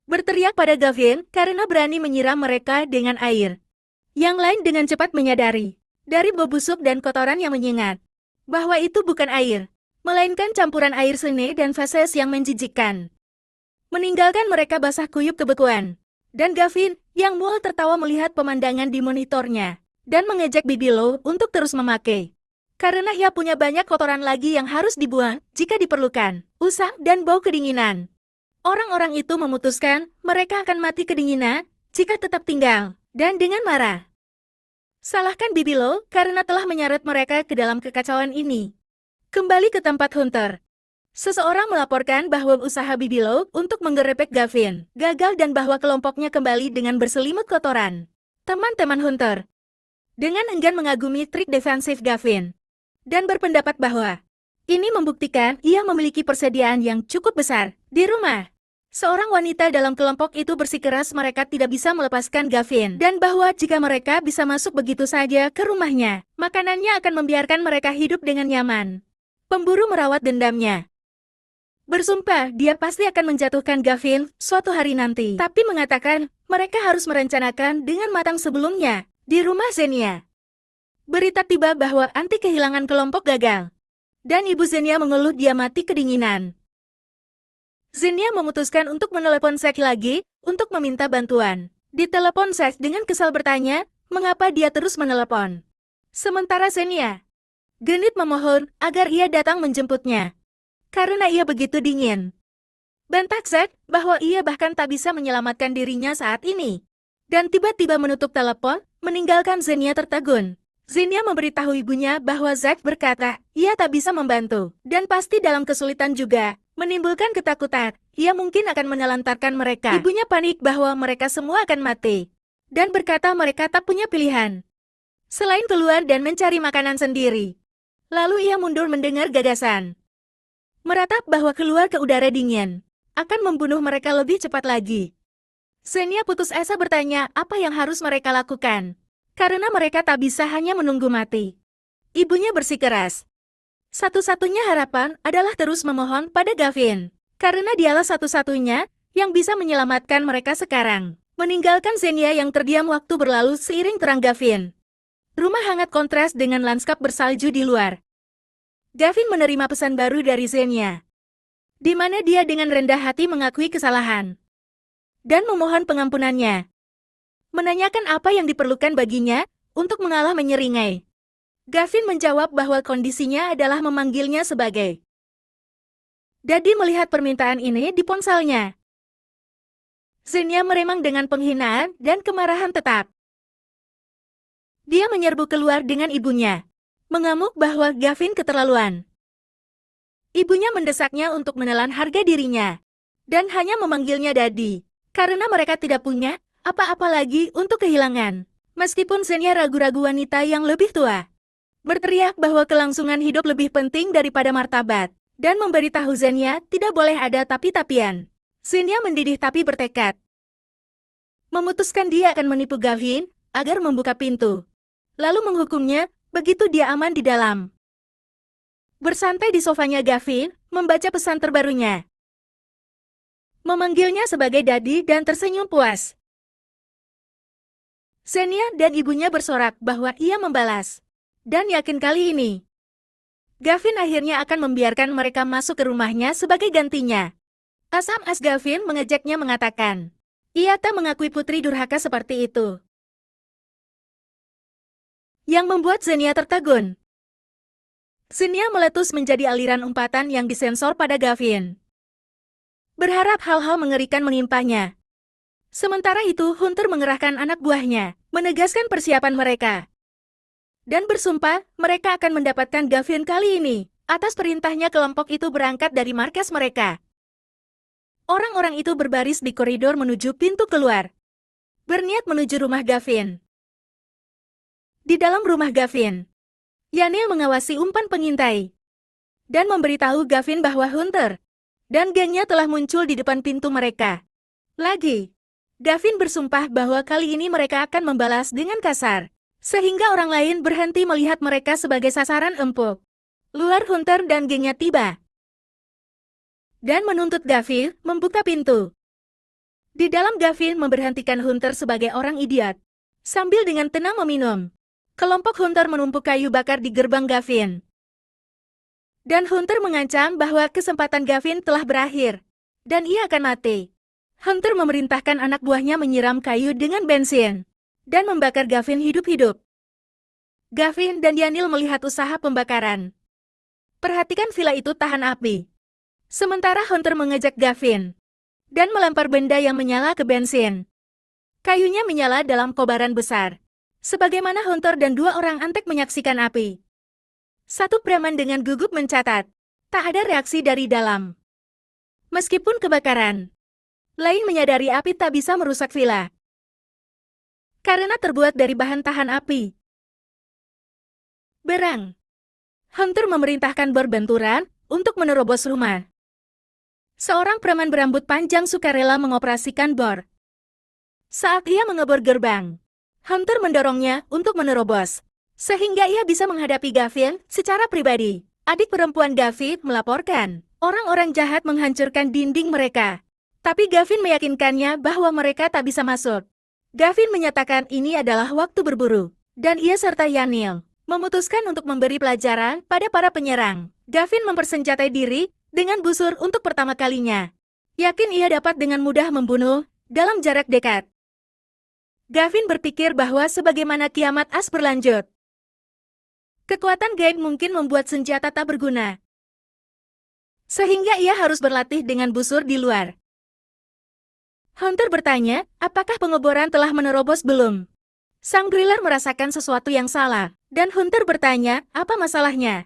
Berteriak pada Gavin karena berani menyiram mereka dengan air. Yang lain dengan cepat menyadari, dari bau busuk dan kotoran yang menyengat, bahwa itu bukan air, melainkan campuran air seni dan feses yang menjijikkan. Meninggalkan mereka basah kuyup kebekuan. Dan Gavin, yang mual tertawa melihat pemandangan di monitornya, dan mengejek Bibi Lo untuk terus memakai. Karena ia punya banyak kotoran lagi yang harus dibuang jika diperlukan, usah dan bau kedinginan. Orang-orang itu memutuskan mereka akan mati kedinginan jika tetap tinggal, dan dengan marah. Salahkan Bibi Lo karena telah menyeret mereka ke dalam kekacauan ini. Kembali ke tempat Hunter. Seseorang melaporkan bahwa usaha Bibi Lo untuk menggerepek Gavin gagal dan bahwa kelompoknya kembali dengan berselimut kotoran. Teman-teman Hunter dengan enggan mengagumi trik defensif Gavin dan berpendapat bahwa ini membuktikan ia memiliki persediaan yang cukup besar di rumah. Seorang wanita dalam kelompok itu bersikeras mereka tidak bisa melepaskan Gavin dan bahwa jika mereka bisa masuk begitu saja ke rumahnya, makanannya akan membiarkan mereka hidup dengan nyaman. Pemburu merawat dendamnya. Bersumpah dia pasti akan menjatuhkan Gavin suatu hari nanti, tapi mengatakan mereka harus merencanakan dengan matang sebelumnya di rumah Zenia. Berita tiba bahwa anti kehilangan kelompok gagal, dan Ibu Zenia mengeluh dia mati kedinginan. Zenia memutuskan untuk menelepon Zack lagi untuk meminta bantuan. Ditelepon Zack dengan kesal bertanya, mengapa dia terus menelepon. Sementara Zenia genit memohon agar ia datang menjemputnya. Karena ia begitu dingin. Bantah Zack bahwa ia bahkan tak bisa menyelamatkan dirinya saat ini. Dan tiba-tiba menutup telepon, meninggalkan Zenia tertegun. Zenia memberitahu ibunya bahwa Zack berkata ia tak bisa membantu, dan pasti dalam kesulitan juga. Menimbulkan ketakutan, ia mungkin akan menelantarkan mereka. Ibunya panik bahwa mereka semua akan mati. Dan berkata mereka tak punya pilihan selain keluar dan mencari makanan sendiri. Lalu ia mundur mendengar gagasan meratap bahwa keluar ke udara dingin akan membunuh mereka lebih cepat lagi. Zenia putus asa bertanya apa yang harus mereka lakukan. Karena mereka tak bisa hanya menunggu mati. Ibunya bersikeras. Satu-satunya harapan adalah terus memohon pada Gavin. Karena dialah satu-satunya yang bisa menyelamatkan mereka sekarang. Meninggalkan Zenia yang terdiam waktu berlalu seiring terang Gavin. Rumah hangat kontras dengan lanskap bersalju di luar. Gavin menerima pesan baru dari Xenia, di mana dia dengan rendah hati mengakui kesalahan dan memohon pengampunannya, menanyakan apa yang diperlukan baginya untuk mengalah menyeringai. Gavin menjawab bahwa kondisinya adalah memanggilnya sebagai Daddy. Melihat permintaan ini di ponselnya, Xenia meremang dengan penghinaan dan kemarahan tetap. Dia menyerbu keluar dengan ibunya, mengamuk bahwa Gavin keterlaluan. Ibunya mendesaknya untuk menelan harga dirinya, dan hanya memanggilnya Daddy, karena mereka tidak punya apa-apa lagi untuk kehilangan. Meskipun Xenia ragu-ragu wanita yang lebih tua, berteriak bahwa kelangsungan hidup lebih penting daripada martabat, dan memberitahu Xenia tidak boleh ada tapi-tapian. Xenia mendidih tapi bertekad, memutuskan dia akan menipu Gavin agar membuka pintu, lalu menghukumnya begitu dia aman di dalam. Bersantai di sofanya, Gavin membaca pesan terbarunya, memanggilnya sebagai Daddy dan tersenyum puas. Xenia dan ibunya bersorak bahwa ia membalas, dan yakin kali ini Gavin akhirnya akan membiarkan mereka masuk ke rumahnya sebagai gantinya. Asam-as Gavin mengejaknya mengatakan, ia tak mengakui putri durhaka seperti itu, yang membuat Xenia tertegun. Xenia meletus menjadi aliran umpatan yang disensor pada Gavin, berharap hal-hal mengerikan menimpanya. Sementara itu Hunter mengerahkan anak buahnya, menegaskan persiapan mereka, dan bersumpah mereka akan mendapatkan Gavin kali ini. Atas perintahnya kelompok itu berangkat dari markas mereka. Orang-orang itu berbaris di koridor menuju pintu keluar, berniat menuju rumah Gavin. Di dalam rumah Gavin, Yanil mengawasi umpan pengintai dan memberitahu Gavin bahwa Hunter dan gengnya telah muncul di depan pintu mereka. Lagi, Gavin bersumpah bahwa kali ini mereka akan membalas dengan kasar, sehingga orang lain berhenti melihat mereka sebagai sasaran empuk. Luar Hunter dan gengnya tiba dan menuntut Gavin membuka pintu. Di dalam, Gavin memberhentikan Hunter sebagai orang idiot, sambil dengan tenang meminum. Kelompok Hunter menumpuk kayu bakar di gerbang Gavin, dan Hunter mengancam bahwa kesempatan Gavin telah berakhir, dan ia akan mati. Hunter memerintahkan anak buahnya menyiram kayu dengan bensin, dan membakar Gavin hidup-hidup. Gavin dan Yanil melihat usaha pembakaran. Perhatikan villa itu tahan api. Sementara Hunter mengejek Gavin, dan melempar benda yang menyala ke bensin. Kayunya menyala dalam kobaran besar, sebagaimana Hunter dan dua orang antek menyaksikan api. Satu preman dengan gugup mencatat, tak ada reaksi dari dalam. Meskipun kebakaran, lain menyadari api tak bisa merusak villa, karena terbuat dari bahan tahan api. Berang. Hunter memerintahkan bor benturan untuk menerobos rumah. Seorang preman berambut panjang sukarela mengoperasikan bor. Saat ia mengebor gerbang, Hunter mendorongnya untuk menerobos, sehingga ia bisa menghadapi Gavin secara pribadi. Adik perempuan Gavin melaporkan, orang-orang jahat menghancurkan dinding mereka. Tapi Gavin meyakinkannya bahwa mereka tak bisa masuk. Gavin menyatakan ini adalah waktu berburu, dan ia serta Yanil memutuskan untuk memberi pelajaran pada para penyerang. Gavin mempersenjatai diri dengan busur untuk pertama kalinya. Yakin ia dapat dengan mudah membunuh dalam jarak dekat. Gavin berpikir bahwa sebagaimana kiamat as berlanjut, kekuatan gaib mungkin membuat senjata tak berguna, sehingga ia harus berlatih dengan busur di luar. Hunter bertanya, apakah pengeboran telah menerobos belum? Sang driller merasakan sesuatu yang salah, dan Hunter bertanya, apa masalahnya?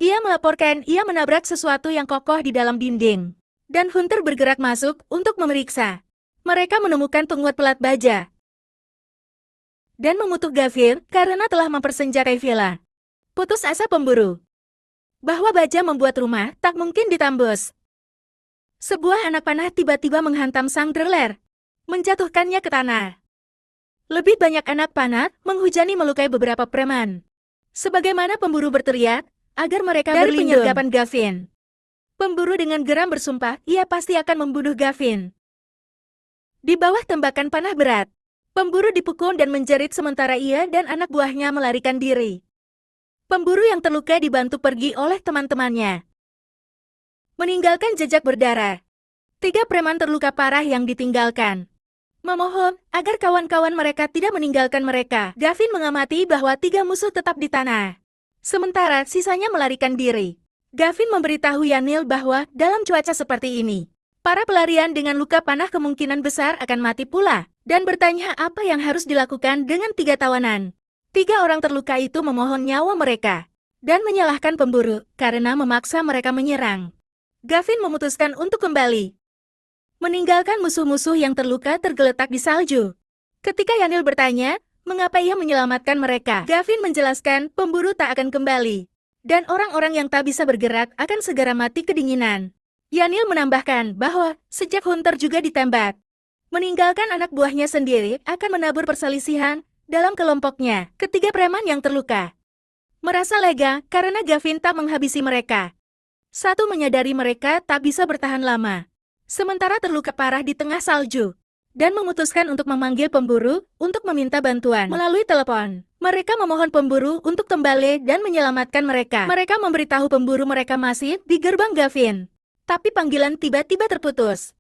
Ia melaporkan ia menabrak sesuatu yang kokoh di dalam dinding, dan Hunter bergerak masuk untuk memeriksa. Mereka menemukan penguat pelat baja, dan mengutuk Gavin karena telah mempersenjatai villa. Putus asa pemburu bahwa baja membuat rumah tak mungkin ditambus. Sebuah anak panah tiba-tiba menghantam sang driller, menjatuhkannya ke tanah. Lebih banyak anak panah menghujani melukai beberapa preman. Sebagaimana pemburu berteriak agar mereka berlindung dari penyergapan Gavin. Pemburu dengan geram bersumpah ia pasti akan membunuh Gavin. Di bawah tembakan panah berat, pemburu dipukul dan menjerit sementara ia dan anak buahnya melarikan diri. Pemburu yang terluka dibantu pergi oleh teman-temannya, meninggalkan jejak berdarah. 3 preman terluka parah yang ditinggalkan. Memohon agar kawan-kawan mereka tidak meninggalkan mereka. Gavin mengamati bahwa 3 musuh tetap di tanah, sementara sisanya melarikan diri. Gavin memberitahu Yanil bahwa dalam cuaca seperti ini, para pelarian dengan luka panah kemungkinan besar akan mati pula, dan bertanya apa yang harus dilakukan dengan 3 tawanan. 3 orang terluka itu memohon nyawa mereka, dan menyalahkan pemburu karena memaksa mereka menyerang. Gavin memutuskan untuk kembali, meninggalkan musuh-musuh yang terluka tergeletak di salju. Ketika Yanil bertanya, mengapa ia menyelamatkan mereka, Gavin menjelaskan pemburu tak akan kembali, dan orang-orang yang tak bisa bergerak akan segera mati kedinginan. Yanil menambahkan bahwa sejak Hunter juga ditembak, meninggalkan anak buahnya sendiri akan menabur perselisihan dalam kelompoknya. Ketiga preman yang terluka merasa lega karena Gavin tak menghabisi mereka. Satu menyadari mereka tak bisa bertahan lama, sementara terluka parah di tengah salju, dan memutuskan untuk memanggil pemburu untuk meminta bantuan melalui telepon. Mereka memohon pemburu untuk kembali dan menyelamatkan mereka. Mereka memberitahu pemburu mereka masih di gerbang Gavin, tapi panggilan tiba-tiba terputus.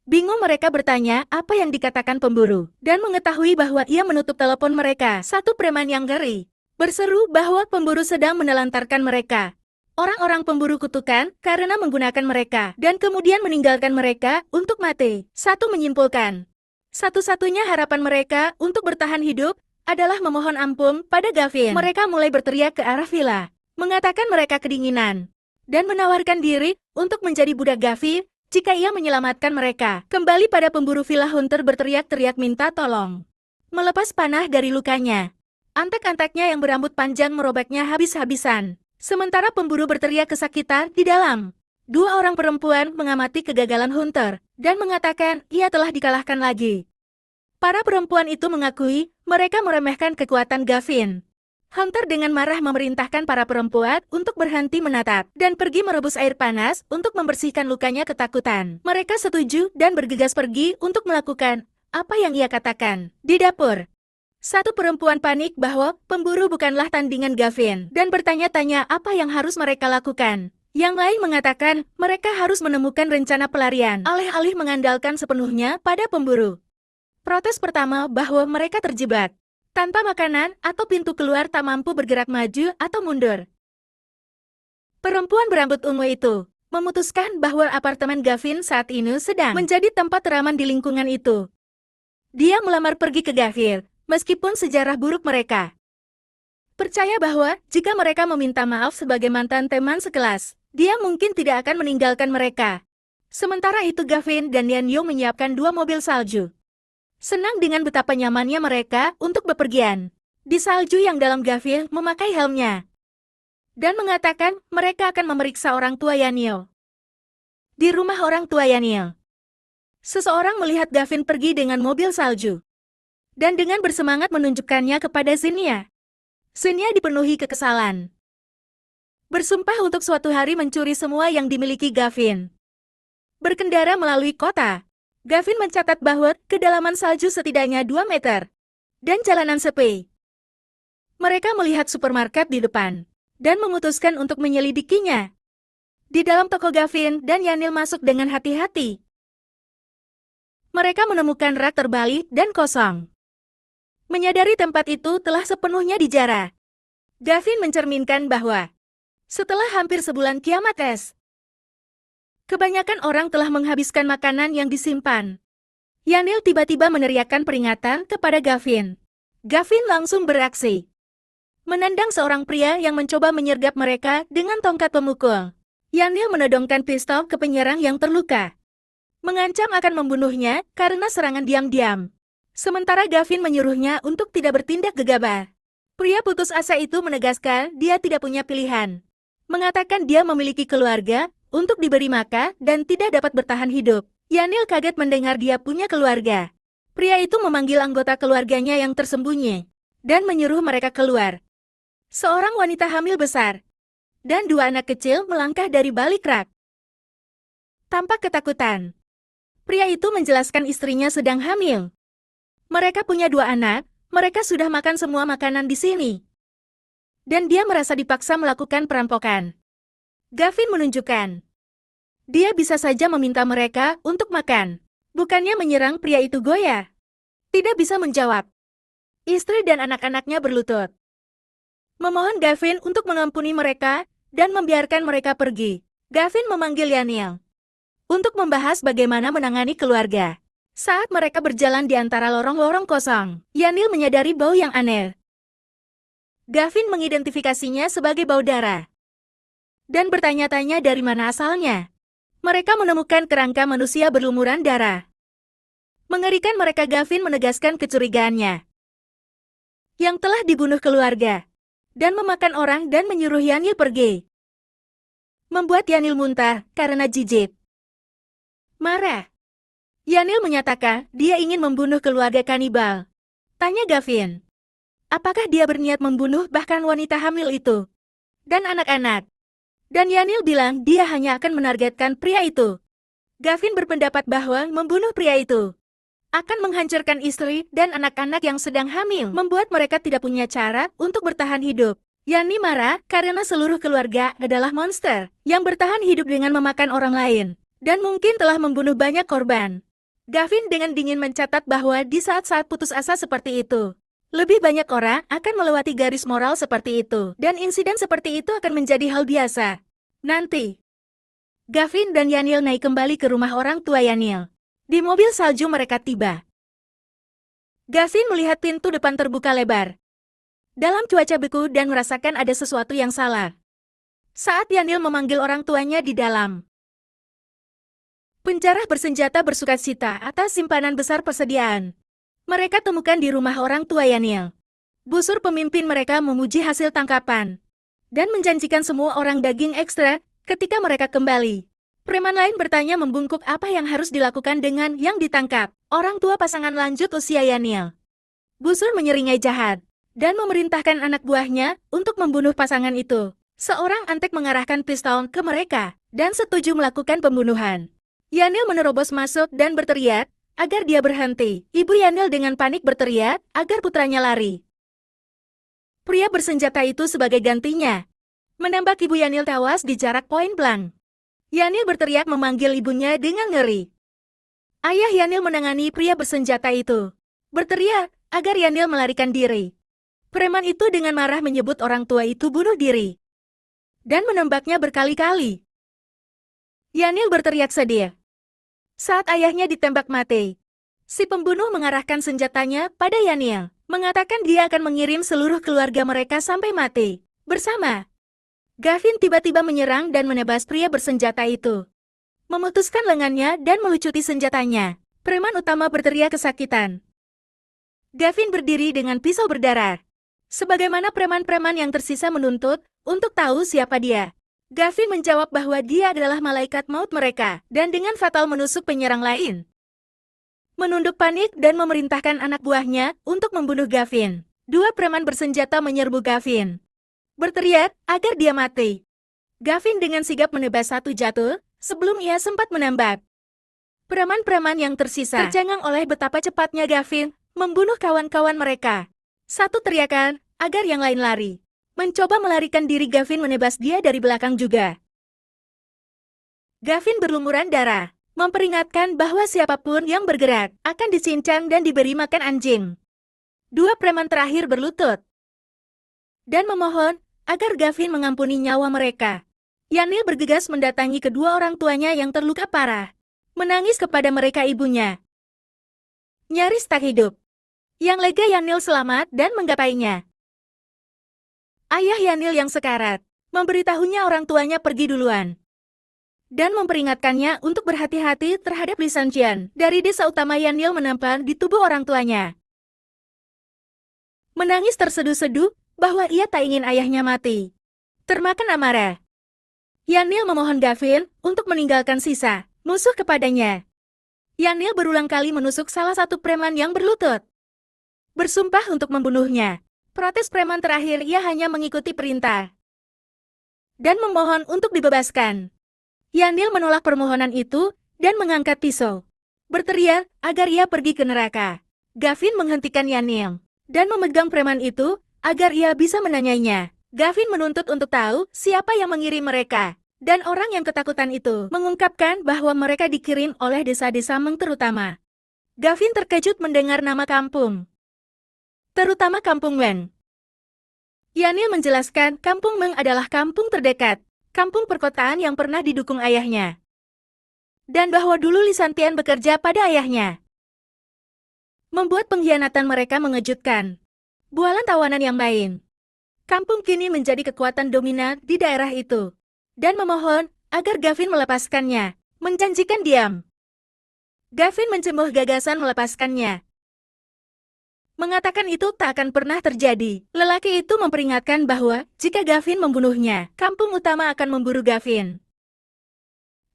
Bingung mereka bertanya apa yang dikatakan pemburu, dan mengetahui bahwa ia menutup telepon mereka. Satu preman yang ngeri berseru bahwa pemburu sedang menelantarkan mereka. Orang-orang pemburu kutukan karena menggunakan mereka dan kemudian meninggalkan mereka untuk mati. Satu menyimpulkan, satu-satunya harapan mereka untuk bertahan hidup adalah memohon ampun pada Gavin. Mereka mulai berteriak ke arah villa, mengatakan mereka kedinginan, dan menawarkan diri untuk menjadi budak Gavin jika ia menyelamatkan mereka. Kembali pada pemburu villa, Hunter berteriak-teriak minta tolong, melepas panah dari lukanya. Antek-anteknya yang berambut panjang merobeknya habis-habisan. Sementara pemburu berteriak kesakitan di dalam. 2 orang perempuan mengamati kegagalan Hunter dan mengatakan ia telah dikalahkan lagi. Para perempuan itu mengakui mereka meremehkan kekuatan Gavin. Hunter dengan marah memerintahkan para perempuan untuk berhenti menatap dan pergi merebus air panas untuk membersihkan lukanya ketakutan. Mereka setuju dan bergegas pergi untuk melakukan apa yang ia katakan. Di dapur, satu perempuan panik bahwa pemburu bukanlah tandingan Gavin dan bertanya-tanya apa yang harus mereka lakukan. Yang lain mengatakan mereka harus menemukan rencana pelarian, alih-alih mengandalkan sepenuhnya pada pemburu. Protes pertama bahwa mereka terjebak tanpa makanan atau pintu keluar tak mampu bergerak maju atau mundur. Perempuan berambut ungu itu memutuskan bahwa apartemen Gavin saat ini sedang menjadi tempat teraman di lingkungan itu. Dia melamar pergi ke Gavin, meskipun sejarah buruk mereka. Percaya bahwa jika mereka meminta maaf sebagai mantan teman sekelas, dia mungkin tidak akan meninggalkan mereka. Sementara itu Gavin dan Yanyo menyiapkan 2 mobil salju. Senang dengan betapa nyamannya mereka untuk bepergian di salju yang dalam. Gavin memakai helmnya dan mengatakan mereka akan memeriksa orang tua Yanyo. Di rumah orang tua Yanyo, seseorang melihat Gavin pergi dengan mobil salju dan dengan bersemangat menunjukkannya kepada Zinnia. Zinnia dipenuhi kekesalan, bersumpah untuk suatu hari mencuri semua yang dimiliki Gavin. Berkendara melalui kota, Gavin mencatat bahwa kedalaman salju setidaknya 2 meter, dan jalanan sepi. Mereka melihat supermarket di depan, dan memutuskan untuk menyelidikinya. Di dalam toko, Gavin dan Yanil masuk dengan hati-hati. Mereka menemukan rak terbalik dan kosong. Menyadari tempat itu telah sepenuhnya dijara, Gavin mencerminkan bahwa setelah hampir sebulan kiamat es, kebanyakan orang telah menghabiskan makanan yang disimpan. Yanil tiba-tiba meneriakkan peringatan kepada Gavin. Gavin langsung beraksi, menendang seorang pria yang mencoba menyergap mereka dengan tongkat pemukul. Yanil menodongkan pistol ke penyerang yang terluka, mengancam akan membunuhnya karena serangan diam-diam. Sementara Gavin menyuruhnya untuk tidak bertindak gegabah. Pria putus asa itu menegaskan dia tidak punya pilihan, mengatakan dia memiliki keluarga untuk diberi makan dan tidak dapat bertahan hidup. Yanil kaget mendengar dia punya keluarga. Pria itu memanggil anggota keluarganya yang tersembunyi dan menyuruh mereka keluar. Seorang wanita hamil besar dan 2 anak kecil melangkah dari balik rak. Tampak ketakutan, pria itu menjelaskan istrinya sedang hamil. Mereka punya 2 anak, mereka sudah makan semua makanan di sini. dan dia merasa dipaksa melakukan perampokan. Gavin menunjukkan. Dia bisa saja meminta mereka untuk makan. Bukannya menyerang pria itu goyah. Tidak bisa menjawab. Istri dan anak-anaknya berlutut. Memohon Gavin untuk mengampuni mereka dan membiarkan mereka pergi. Gavin memanggil Yanil untuk membahas bagaimana menangani keluarga. Saat mereka berjalan di antara lorong-lorong kosong, Yanil menyadari bau yang aneh. Gavin mengidentifikasinya sebagai bau darah dan bertanya-tanya dari mana asalnya. Mereka menemukan kerangka manusia berlumuran darah. Mengerikan mereka, Gavin menegaskan kecurigaannya. Yang telah dibunuh keluarga dan memakan orang dan menyuruh Yanil pergi. Membuat Yanil muntah karena jijik. Marah. Yanil menyatakan dia ingin membunuh keluarga kanibal. Tanya Gavin. Apakah dia berniat membunuh bahkan wanita hamil itu? Dan anak-anak? Dan Yanil bilang dia hanya akan menargetkan pria itu. Gavin berpendapat bahwa membunuh pria itu akan menghancurkan istri dan anak-anak yang sedang hamil, membuat mereka tidak punya cara untuk bertahan hidup. Yanil marah karena seluruh keluarga adalah monster yang bertahan hidup dengan memakan orang lain dan mungkin telah membunuh banyak korban. Gavin dengan dingin mencatat bahwa di saat-saat putus asa seperti itu, lebih banyak orang akan melewati garis moral seperti itu, dan insiden seperti itu akan menjadi hal biasa. Nanti, Gavin dan Yanil naik kembali ke rumah orang tua Yanil. Di mobil salju mereka tiba. Gavin melihat pintu depan terbuka lebar dalam cuaca beku dan merasakan ada sesuatu yang salah. Saat Yanil memanggil orang tuanya di dalam. Penjara bersenjata bersukacita atas simpanan besar persediaan. Mereka temukan di rumah orang tua Yanil. Busur pemimpin mereka memuji hasil tangkapan dan menjanjikan semua orang daging ekstra ketika mereka kembali. Preman lain bertanya membungkuk apa yang harus dilakukan dengan yang ditangkap. Orang tua pasangan lanjut usia Yanil. Busur menyeringai jahat dan memerintahkan anak buahnya untuk membunuh pasangan itu. Seorang antek mengarahkan pistol ke mereka dan setuju melakukan pembunuhan. Yanil menerobos masuk dan berteriak agar dia berhenti. Ibu Yanil dengan panik berteriak agar putranya lari. Pria bersenjata itu sebagai gantinya menembak ibu Yanil tewas di jarak point blank. Yanil berteriak memanggil ibunya dengan ngeri. Ayah Yanil menangani pria bersenjata itu, berteriak agar Yanil melarikan diri. Preman itu dengan marah menyebut orang tua itu bunuh diri dan menembaknya berkali-kali. Yanil berteriak sedih saat ayahnya ditembak mati. Si pembunuh mengarahkan senjatanya pada Yanil, mengatakan dia akan mengirim seluruh keluarga mereka sampai mati bersama. Gavin tiba-tiba menyerang dan menebas pria bersenjata itu, memutuskan lengannya dan melucuti senjatanya. Preman utama berteriak kesakitan. Gavin berdiri dengan pisau berdarah. Sebagaimana preman-preman yang tersisa menuntut untuk tahu siapa dia. Gavin menjawab bahwa dia adalah malaikat maut mereka dan dengan fatal menusuk penyerang lain. Menunduk panik dan memerintahkan anak buahnya untuk membunuh Gavin. Dua preman bersenjata menyerbu Gavin, berteriak agar dia mati. Gavin dengan sigap menebas satu jatuh sebelum ia sempat menembak. Preman-preman yang tersisa tercengang oleh betapa cepatnya Gavin membunuh kawan-kawan mereka. Satu teriakan agar yang lain lari. Mencoba melarikan diri, Gavin menebas dia dari belakang juga. Gavin berlumuran darah, memperingatkan bahwa siapapun yang bergerak akan dicincang dan diberi makan anjing. Dua preman terakhir berlutut dan memohon agar Gavin mengampuni nyawa mereka. Yanil bergegas mendatangi kedua orang tuanya yang terluka parah, menangis kepada mereka ibunya. Nyaris tak hidup. Yang lega Yanil selamat dan menggapainya. Ayah Yanil yang sekarat memberitahunya orang tuanya pergi duluan dan memperingatkannya untuk berhati-hati terhadap lisan Jian dari desa utama. Yanil menempel di tubuh orang tuanya. Menangis terseduh-seduh bahwa ia tak ingin ayahnya mati. Termakan amarah, Yanil memohon Gavin untuk meninggalkan sisa musuh kepadanya. Yanil berulang kali menusuk salah satu preman yang berlutut, bersumpah untuk membunuhnya. Protes preman terakhir, ia hanya mengikuti perintah dan memohon untuk dibebaskan. Yanil menolak permohonan itu dan mengangkat pisau, berteriak agar ia pergi ke neraka. Gavin menghentikan Yanil dan memegang preman itu agar ia bisa menanyainya. Gavin menuntut untuk tahu siapa yang mengirim mereka. Dan orang yang ketakutan itu mengungkapkan bahwa mereka dikirim oleh desa-desa Meng terutama. Gavin terkejut mendengar nama kampung. Terutama kampung Wen. Yanil menjelaskan kampung Meng adalah kampung terdekat, kampung perkotaan yang pernah didukung ayahnya. Dan bahwa dulu Lisantian bekerja pada ayahnya. Membuat pengkhianatan mereka mengejutkan. Bualan tawanan yang main. Kampung kini menjadi kekuatan dominan di daerah itu. Dan memohon agar Gavin melepaskannya, menjanjikan diam. Gavin mencemooh gagasan melepaskannya. Mengatakan itu tak akan pernah terjadi. Lelaki itu memperingatkan bahwa jika Gavin membunuhnya, kampung utama akan memburu Gavin.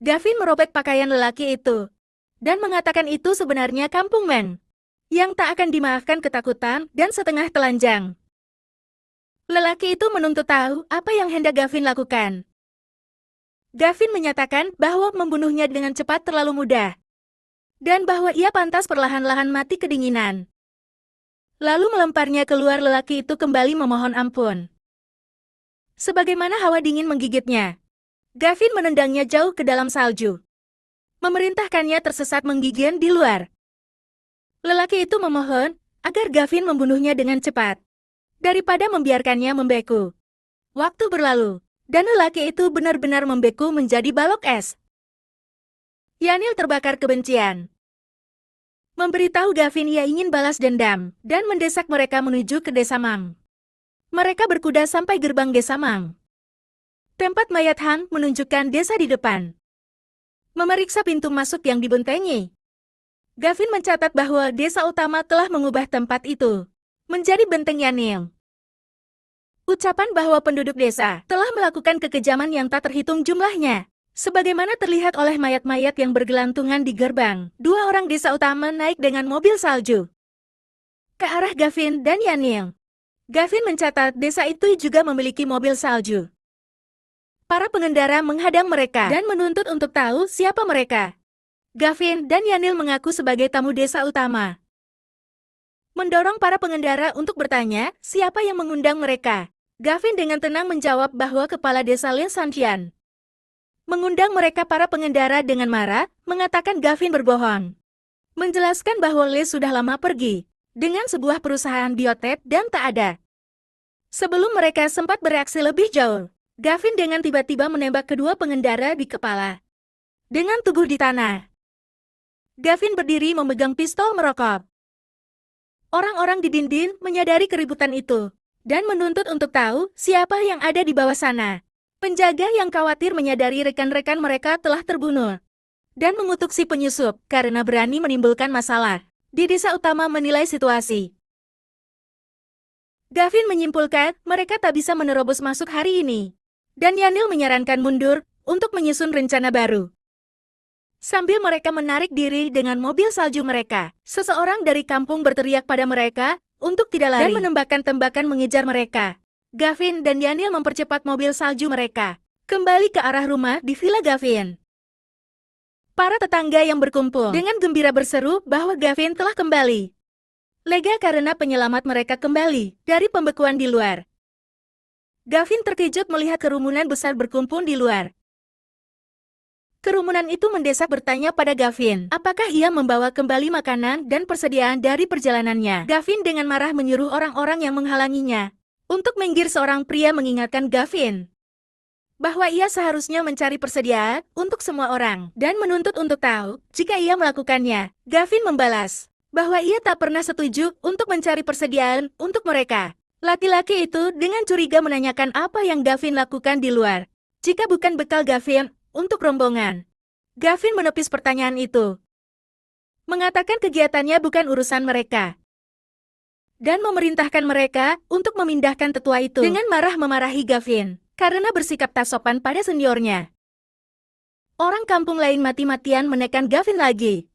Gavin merobek pakaian lelaki itu. Dan mengatakan itu sebenarnya kampung Men. Yang tak akan dimaafkan ketakutan dan setengah telanjang. Lelaki itu menuntut tahu apa yang hendak Gavin lakukan. Gavin menyatakan bahwa membunuhnya dengan cepat terlalu mudah. Dan bahwa ia pantas perlahan-lahan mati kedinginan. Lalu melemparnya keluar, lelaki itu kembali memohon ampun. Sebagaimana hawa dingin menggigitnya, Gavin menendangnya jauh ke dalam salju. Memerintahkannya tersesat menggigil di luar. Lelaki itu memohon agar Gavin membunuhnya dengan cepat. Daripada membiarkannya membeku. Waktu berlalu, dan lelaki itu benar-benar membeku menjadi balok es. Yanil terbakar kebencian. Memberitahu Gavin ia ingin balas dendam, dan mendesak mereka menuju ke desa Mang. Mereka berkuda sampai gerbang desa Mang. Tempat mayat Han menunjukkan desa di depan. Memeriksa pintu masuk yang dibentengi. Gavin mencatat bahwa desa utama telah mengubah tempat itu menjadi benteng Yanil. Ucapan bahwa penduduk desa telah melakukan kekejaman yang tak terhitung jumlahnya. Sebagaimana terlihat oleh mayat-mayat yang bergelantungan di gerbang, dua orang desa utama naik dengan mobil salju ke arah Gavin dan Yanil. Gavin mencatat desa itu juga memiliki mobil salju. Para pengendara menghadang mereka dan menuntut untuk tahu siapa mereka. Gavin dan Yanil mengaku sebagai tamu desa utama. Mendorong para pengendara untuk bertanya siapa yang mengundang mereka. Gavin dengan tenang menjawab bahwa kepala desa Lisantian mengundang mereka. Para pengendara dengan marah mengatakan Gavin berbohong. Menjelaskan bahwa Le sudah lama pergi dengan sebuah perusahaan biotek dan tak ada. Sebelum mereka sempat bereaksi lebih jauh, Gavin dengan tiba-tiba menembak kedua pengendara di kepala. Dengan tubuh di tanah. Gavin berdiri memegang pistol merokok. Orang-orang di dinding menyadari keributan itu, dan menuntut untuk tahu siapa yang ada di bawah sana. Penjaga yang khawatir menyadari rekan-rekan mereka telah terbunuh, dan mengutuk si penyusup karena berani menimbulkan masalah. Di desa utama menilai situasi. Gavin menyimpulkan mereka tak bisa menerobos masuk hari ini, dan Yanil menyarankan mundur untuk menyusun rencana baru. Sambil mereka menarik diri dengan mobil salju mereka, seseorang dari kampung berteriak pada mereka untuk tidak lari dan menembakkan tembakan mengejar mereka. Gavin dan Yanil mempercepat mobil salju mereka kembali ke arah rumah di Villa Gavin. Para tetangga yang berkumpul dengan gembira berseru bahwa Gavin telah kembali. Lega karena penyelamat mereka kembali dari pembekuan di luar. Gavin terkejut melihat kerumunan besar berkumpul di luar. Kerumunan itu mendesak bertanya pada Gavin, apakah ia membawa kembali makanan dan persediaan dari perjalanannya. Gavin dengan marah menyuruh orang-orang yang menghalanginya untuk minggir. Seorang pria mengingatkan Gavin bahwa ia seharusnya mencari persediaan untuk semua orang dan menuntut untuk tahu jika ia melakukannya. Gavin membalas bahwa ia tak pernah setuju untuk mencari persediaan untuk mereka. Laki-laki itu dengan curiga menanyakan apa yang Gavin lakukan di luar. Jika bukan bekal Gavin untuk rombongan. Gavin menepis pertanyaan itu. Mengatakan kegiatannya bukan urusan mereka. Dan memerintahkan mereka untuk memindahkan tetua itu. Dengan marah memarahi Gavin karena bersikap tak sopan pada seniornya. Orang kampung lain mati-matian menekan Gavin lagi.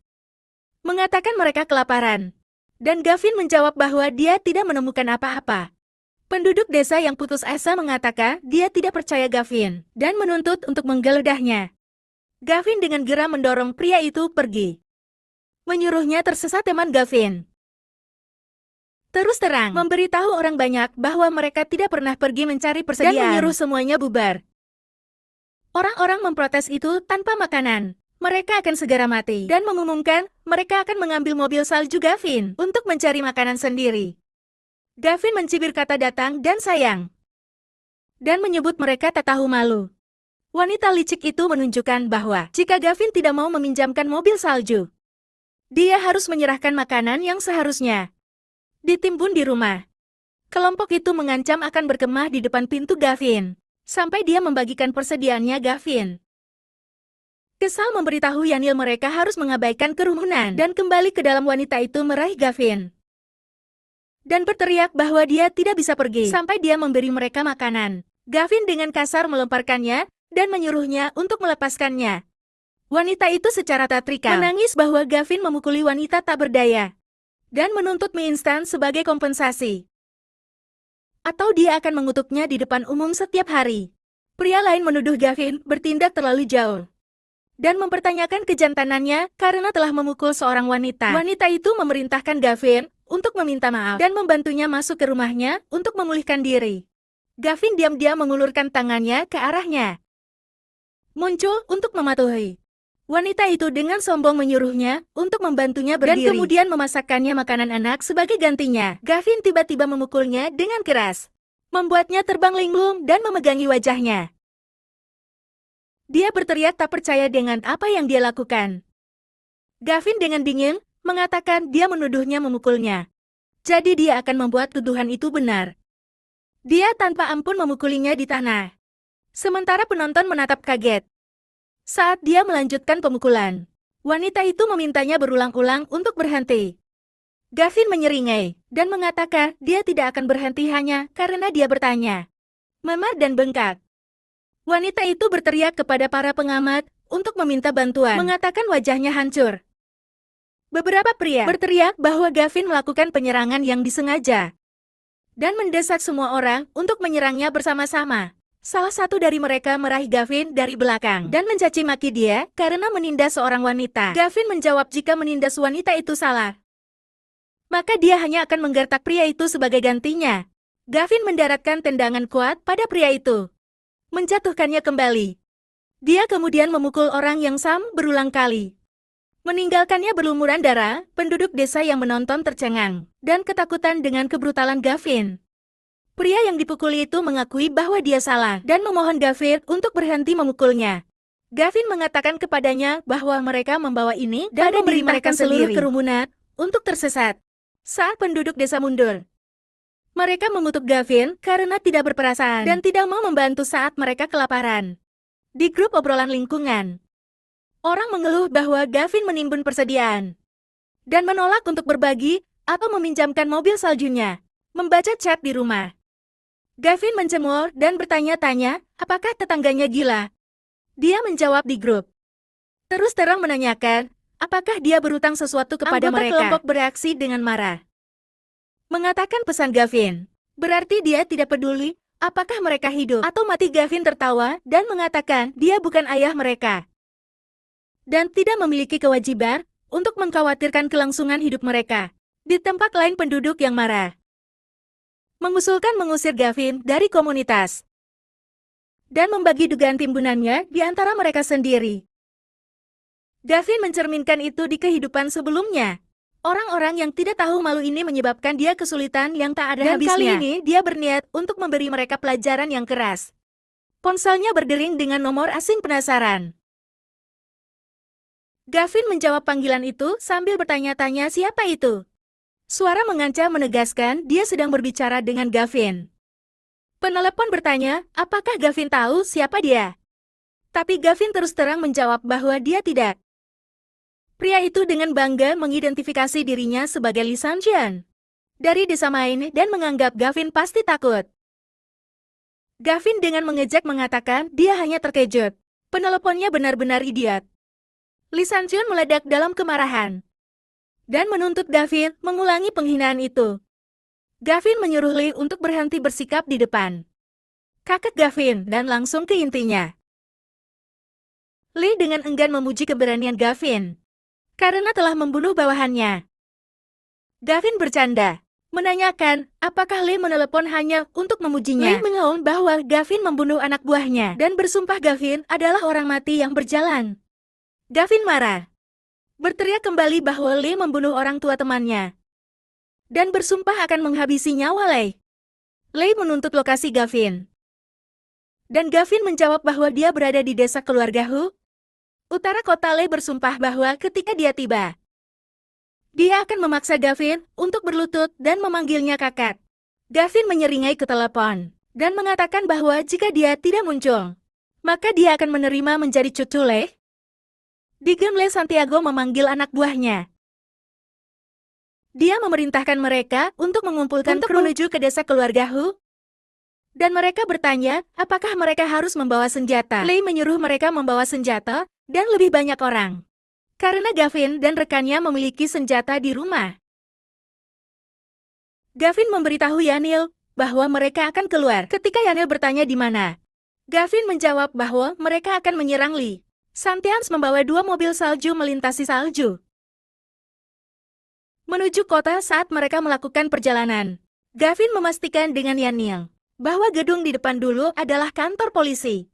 Mengatakan mereka kelaparan. Dan Gavin menjawab bahwa dia tidak menemukan apa-apa. Penduduk desa yang putus asa mengatakan dia tidak percaya Gavin dan menuntut untuk menggeledahnya. Gavin dengan geram mendorong pria itu pergi. Menyuruhnya tersesat teman Gavin. Terus terang, memberitahu orang banyak bahwa mereka tidak pernah pergi mencari persediaan dan menyuruh semuanya bubar. Orang-orang memprotes itu tanpa makanan. Mereka akan segera mati dan mengumumkan mereka akan mengambil mobil salju Gavin untuk mencari makanan sendiri. Gavin mencibir kata datang dan sayang dan menyebut mereka tak tahu malu. Wanita licik itu menunjukkan bahwa jika Gavin tidak mau meminjamkan mobil salju, dia harus menyerahkan makanan yang seharusnya ditimbun di rumah. Kelompok itu mengancam akan berkemah di depan pintu Gavin, sampai dia membagikan persediaannya Gavin. Kesal memberitahu Yanil mereka harus mengabaikan kerumunan dan kembali ke dalam. Wanita itu meraih Gavin dan berteriak bahwa dia tidak bisa pergi sampai dia memberi mereka makanan. Gavin dengan kasar melemparkannya dan menyuruhnya untuk melepaskannya. Wanita itu secara teatrikal menangis bahwa Gavin memukuli wanita tak berdaya dan menuntut mie instan sebagai kompensasi. Atau dia akan mengutuknya di depan umum setiap hari. Pria lain menuduh Gavin bertindak terlalu jauh dan mempertanyakan kejantanannya karena telah memukul seorang wanita. Wanita itu memerintahkan Gavin untuk meminta maaf dan membantunya masuk ke rumahnya untuk memulihkan diri. Gavin diam-diam mengulurkan tangannya ke arahnya, muncul untuk mematuhi. Wanita itu dengan sombong menyuruhnya untuk membantunya berdiri dan kemudian memasakkannya makanan anak sebagai gantinya. Gavin tiba-tiba memukulnya dengan keras, membuatnya terbang linglung dan memegangi wajahnya. Dia berteriak tak percaya dengan apa yang dia lakukan. Gavin dengan dingin mengatakan dia menuduhnya memukulnya. Jadi dia akan membuat tuduhan itu benar. Dia tanpa ampun memukulinya di tanah. Sementara penonton menatap kaget saat dia melanjutkan pemukulan. Wanita itu memintanya berulang-ulang untuk berhenti. Gavin menyeringai dan mengatakan dia tidak akan berhenti hanya karena dia bertanya, memar dan bengkak. Wanita itu berteriak kepada para pengamat untuk meminta bantuan, mengatakan wajahnya hancur. Beberapa pria berteriak bahwa Gavin melakukan penyerangan yang disengaja dan mendesak semua orang untuk menyerangnya bersama-sama. Salah satu dari mereka meraih Gavin dari belakang dan mencaci maki dia karena menindas seorang wanita. Gavin menjawab jika menindas wanita itu salah, maka dia hanya akan menggertak pria itu sebagai gantinya. Gavin mendaratkan tendangan kuat pada pria itu, menjatuhkannya kembali. Dia kemudian memukul orang yang sama berulang kali, meninggalkannya berlumuran darah. Penduduk desa yang menonton tercengang dan ketakutan dengan kebrutalan Gavin. Pria yang dipukuli itu mengakui bahwa dia salah dan memohon Gavin untuk berhenti memukulnya. Gavin mengatakan kepadanya bahwa mereka membawa ini dan memberi mereka seluruh kerumunan untuk tersesat. Saat penduduk desa mundur, mereka mengutuk Gavin karena tidak berperasaan dan tidak mau membantu saat mereka kelaparan. Di grup obrolan lingkungan, orang mengeluh bahwa Gavin menimbun persediaan dan menolak untuk berbagi atau meminjamkan mobil saljunya. Membaca chat di rumah, Gavin mencemooh dan bertanya-tanya apakah tetangganya gila. Dia menjawab di grup, terus terang menanyakan apakah dia berutang sesuatu kepada mereka. Kelompok bereaksi dengan marah, mengatakan pesan Gavin berarti dia tidak peduli apakah mereka hidup atau mati. Gavin tertawa dan mengatakan dia bukan ayah mereka dan tidak memiliki kewajiban untuk mengkhawatirkan kelangsungan hidup mereka. Di tempat lain penduduk yang marah mengusulkan mengusir Gavin dari komunitas dan membagi dugaan timbunannya di antara mereka sendiri. Gavin mencerminkan itu di kehidupan sebelumnya. Orang-orang yang tidak tahu malu ini menyebabkan dia kesulitan yang tak ada habisnya. Dan kali ini dia berniat untuk memberi mereka pelajaran yang keras. Ponselnya berdering dengan nomor asing penasaran. Gavin menjawab panggilan itu sambil bertanya-tanya siapa itu. Suara mengancam menegaskan dia sedang berbicara dengan Gavin. Penelepon bertanya, apakah Gavin tahu siapa dia? Tapi Gavin terus terang menjawab bahwa dia tidak. Pria itu dengan bangga mengidentifikasi dirinya sebagai Lee Sang-jian dari desa Main dan menganggap Gavin pasti takut. Gavin dengan mengejek mengatakan dia hanya terkejut. Peneleponnya benar-benar idiot. Lee Sang-jian meledak dalam kemarahan dan menuntut Gavin mengulangi penghinaan itu. Gavin menyuruh Lee untuk berhenti bersikap di depan kakek Gavin dan langsung ke intinya. Lee dengan enggan memuji keberanian Gavin karena telah membunuh bawahannya. Gavin bercanda, menanyakan apakah Lee menelepon hanya untuk memujinya. Lee mengaung bahwa Gavin membunuh anak buahnya dan bersumpah Gavin adalah orang mati yang berjalan. Gavin marah, berteriak kembali bahwa Lee membunuh orang tua temannya dan bersumpah akan menghabisi nyawa Lee. Lee menuntut lokasi Gavin, dan Gavin menjawab bahwa dia berada di desa keluarga Hu, utara kota. Lee bersumpah bahwa ketika dia tiba, dia akan memaksa Gavin untuk berlutut dan memanggilnya kakak. Gavin menyeringai ke telepon dan mengatakan bahwa jika dia tidak muncul, maka dia akan menerima menjadi cucu Lee. Di game Lee Santiago memanggil anak buahnya. Dia memerintahkan mereka untuk mengumpulkan kru menuju ke desa keluarga Hu, dan mereka bertanya apakah mereka harus membawa senjata. Lee menyuruh mereka membawa senjata dan lebih banyak orang, karena Gavin dan rekannya memiliki senjata di rumah. Gavin memberitahu Yanil bahwa mereka akan keluar. Ketika Yanil bertanya di mana, Gavin menjawab bahwa mereka akan menyerang Lee. Santians membawa 2 mobil salju melintasi salju menuju kota. Saat mereka melakukan perjalanan, Gavin memastikan dengan Yanil bahwa gedung di depan dulu adalah kantor polisi.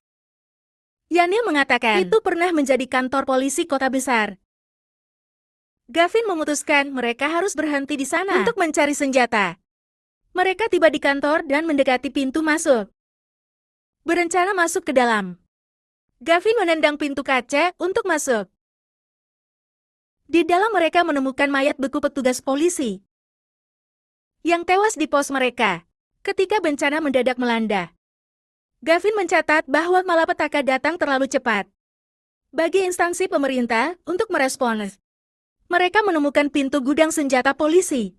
Yanil mengatakan itu pernah menjadi kantor polisi kota besar. Gavin memutuskan mereka harus berhenti di sana untuk mencari senjata. Mereka tiba di kantor dan mendekati pintu masuk, berencana masuk ke dalam. Gavin menendang pintu kaca untuk masuk. Di dalam mereka menemukan mayat beku petugas polisi yang tewas di pos mereka ketika bencana mendadak melanda. Gavin mencatat bahwa malapetaka datang terlalu cepat bagi instansi pemerintah untuk merespons. Mereka menemukan pintu gudang senjata polisi.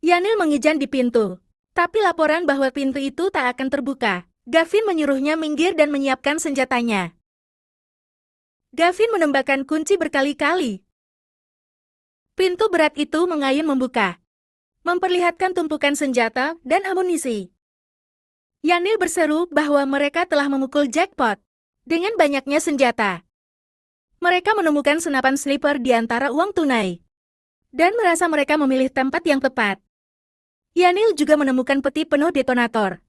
Yanil mengijan di pintu, tapi laporan bahwa pintu itu tak akan terbuka. Gavin menyuruhnya minggir dan menyiapkan senjatanya. Gavin menembakkan kunci berkali-kali. Pintu berat itu mengayun membuka, memperlihatkan tumpukan senjata dan amunisi. Yanil berseru bahwa mereka telah memukul jackpot dengan banyaknya senjata. Mereka menemukan senapan sniper di antara uang tunai dan merasa mereka memilih tempat yang tepat. Yanil juga menemukan peti penuh detonator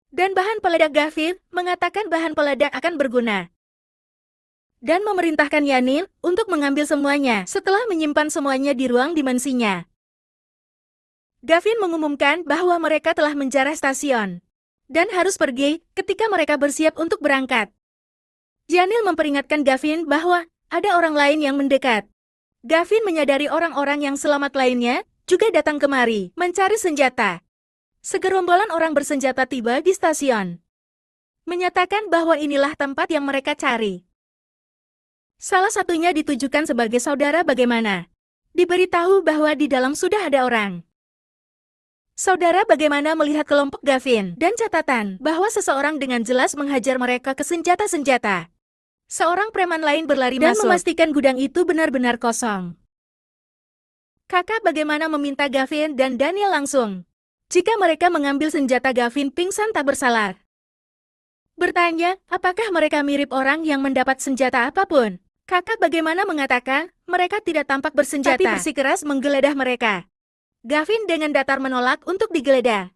dan bahan peledak. Gavin mengatakan bahan peledak akan berguna dan memerintahkan Yanil untuk mengambil semuanya setelah menyimpan semuanya di ruang dimensinya. Gavin mengumumkan bahwa mereka telah menjarah stasiun dan harus pergi ketika mereka bersiap untuk berangkat. Yanil memperingatkan Gavin bahwa ada orang lain yang mendekat. Gavin menyadari orang-orang yang selamat lainnya juga datang kemari mencari senjata. Segerombolan orang bersenjata tiba di stasiun, menyatakan bahwa inilah tempat yang mereka cari. Salah satunya ditujukan sebagai saudara. Bagaimana diberitahu bahwa di dalam sudah ada orang. Saudara bagaimana melihat kelompok Gavin dan catatan bahwa seseorang dengan jelas menghajar mereka ke senjata-senjata. Seorang preman lain berlari dan masuk, memastikan gudang itu benar-benar kosong. Kakak bagaimana meminta Gavin dan Daniel langsung. Jika mereka mengambil senjata, Gavin pingsan tak bersalah. Bertanya, apakah mereka mirip orang yang mendapat senjata apapun? Kakak bagaimana mengatakan, mereka tidak tampak bersenjata, tapi bersikeras menggeledah mereka. Gavin dengan datar menolak untuk digeledah.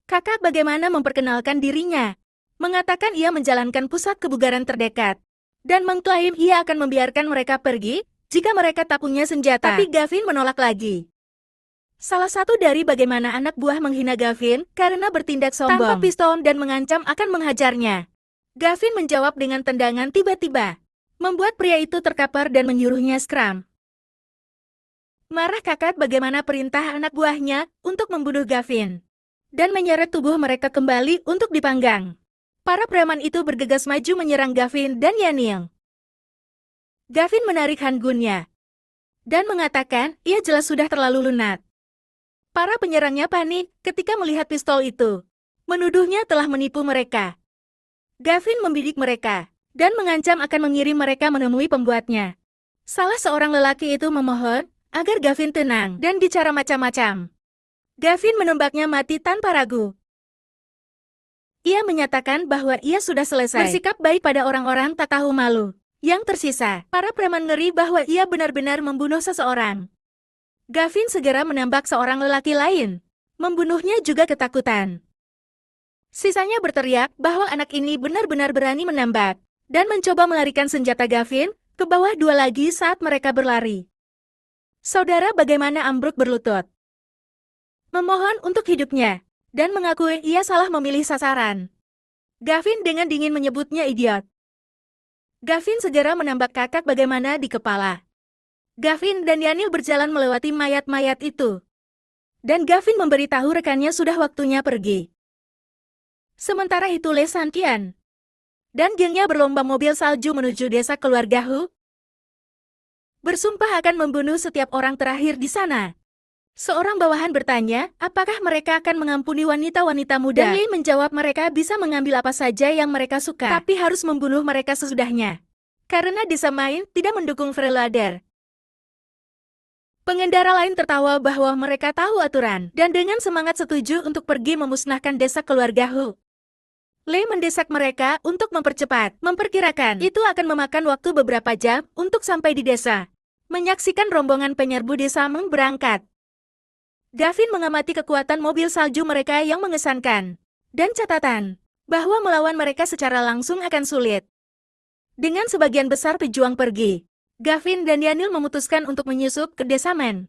Kakak bagaimana memperkenalkan dirinya, mengatakan ia menjalankan pusat kebugaran terdekat, dan mengklaim ia akan membiarkan mereka pergi jika mereka tak punya senjata. Tapi Gavin menolak lagi. Salah satu dari bagaimana anak buah menghina Gavin karena bertindak sombong tanpa pistol dan mengancam akan menghajarnya. Gavin menjawab dengan tendangan tiba-tiba, membuat pria itu terkapar dan menyuruhnya skram. Marah kakak bagaimana perintah anak buahnya untuk membunuh Gavin dan menyeret tubuh mereka kembali untuk dipanggang. Para preman itu bergegas maju menyerang Gavin dan Yanil. Gavin menarik handgunnya dan mengatakan ia jelas sudah terlalu lunak. Para penyerangnya panik ketika melihat pistol itu, menuduhnya telah menipu mereka. Gavin membidik mereka dan mengancam akan mengirim mereka menemui pembuatnya. Salah seorang lelaki itu memohon agar Gavin tenang dan bicara macam-macam. Gavin menembaknya mati tanpa ragu. Ia menyatakan bahwa ia sudah selesai bersikap baik pada orang-orang tak tahu malu yang tersisa. Para preman ngeri bahwa ia benar-benar membunuh seseorang. Gavin segera menembak seorang lelaki lain. Membunuhnya juga ketakutan. Sisanya berteriak bahwa anak ini benar-benar berani menembak, dan mencoba melarikan senjata Gavin ke bawah dua lagi saat mereka berlari. Saudara bagaimana ambruk berlutut, memohon untuk hidupnya, dan mengakui ia salah memilih sasaran. Gavin dengan dingin menyebutnya idiot. Gavin segera menembak kakak bagaimana di kepala. Gavin dan Yanil berjalan melewati mayat-mayat itu. Dan Gavin memberitahu rekannya sudah waktunya pergi. Sementara itu Lee Santian dan gengnya berlomba mobil salju menuju desa keluarga Hu. Bersumpah akan membunuh setiap orang terakhir di sana. Seorang bawahan bertanya, apakah mereka akan mengampuni wanita-wanita muda? Dan Lee menjawab mereka bisa mengambil apa saja yang mereka suka, tapi harus membunuh mereka sesudahnya. Karena desa Main tidak mendukung Freelader. Pengendara lain tertawa bahwa mereka tahu aturan, dan dengan semangat setuju untuk pergi memusnahkan desa keluarga Hu. Lee mendesak mereka untuk mempercepat, memperkirakan itu akan memakan waktu beberapa jam untuk sampai di desa. Menyaksikan rombongan penyerbu desa Meng berangkat. Gavin mengamati kekuatan mobil salju mereka yang mengesankan. Dan catatan, bahwa melawan mereka secara langsung akan sulit. Dengan sebagian besar pejuang pergi, Gavin dan Yanil memutuskan untuk menyusup ke desa Men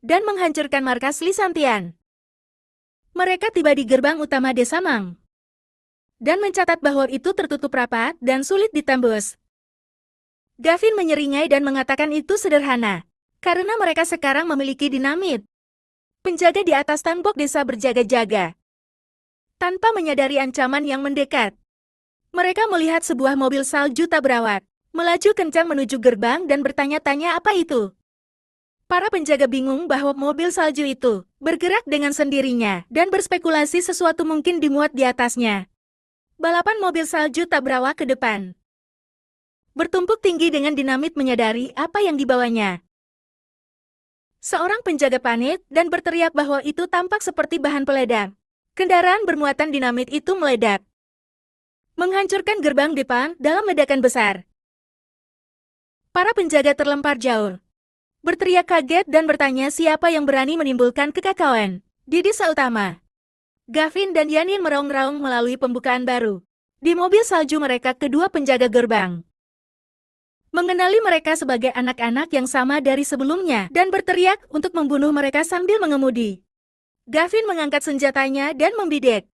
dan menghancurkan markas Lee Santian. Mereka tiba di gerbang utama desa Mang dan mencatat bahwa itu tertutup rapat dan sulit ditembus. Gavin menyeringai dan mengatakan itu sederhana, karena mereka sekarang memiliki dinamit. Penjaga di atas tembok desa berjaga-jaga. Tanpa menyadari ancaman yang mendekat, mereka melihat sebuah mobil salju tak berawak melaju kencang menuju gerbang dan bertanya-tanya apa itu. Para penjaga bingung bahwa mobil salju itu bergerak dengan sendirinya dan berspekulasi sesuatu mungkin dimuat di atasnya. Balapan mobil salju tak berawak ke depan. Bertumpuk tinggi dengan dinamit menyadari apa yang dibawanya. Seorang penjaga panik dan berteriak bahwa itu tampak seperti bahan peledak. Kendaraan bermuatan dinamit itu meledak, menghancurkan gerbang depan dalam ledakan besar. Para penjaga terlempar jauh, berteriak kaget dan bertanya siapa yang berani menimbulkan kekacauan di desa utama. Gavin dan Yanil meraung-raung melalui pembukaan baru. Di mobil salju mereka kedua penjaga gerbang mengenali mereka sebagai anak-anak yang sama dari sebelumnya dan berteriak untuk membunuh mereka sambil mengemudi. Gavin mengangkat senjatanya dan membidik.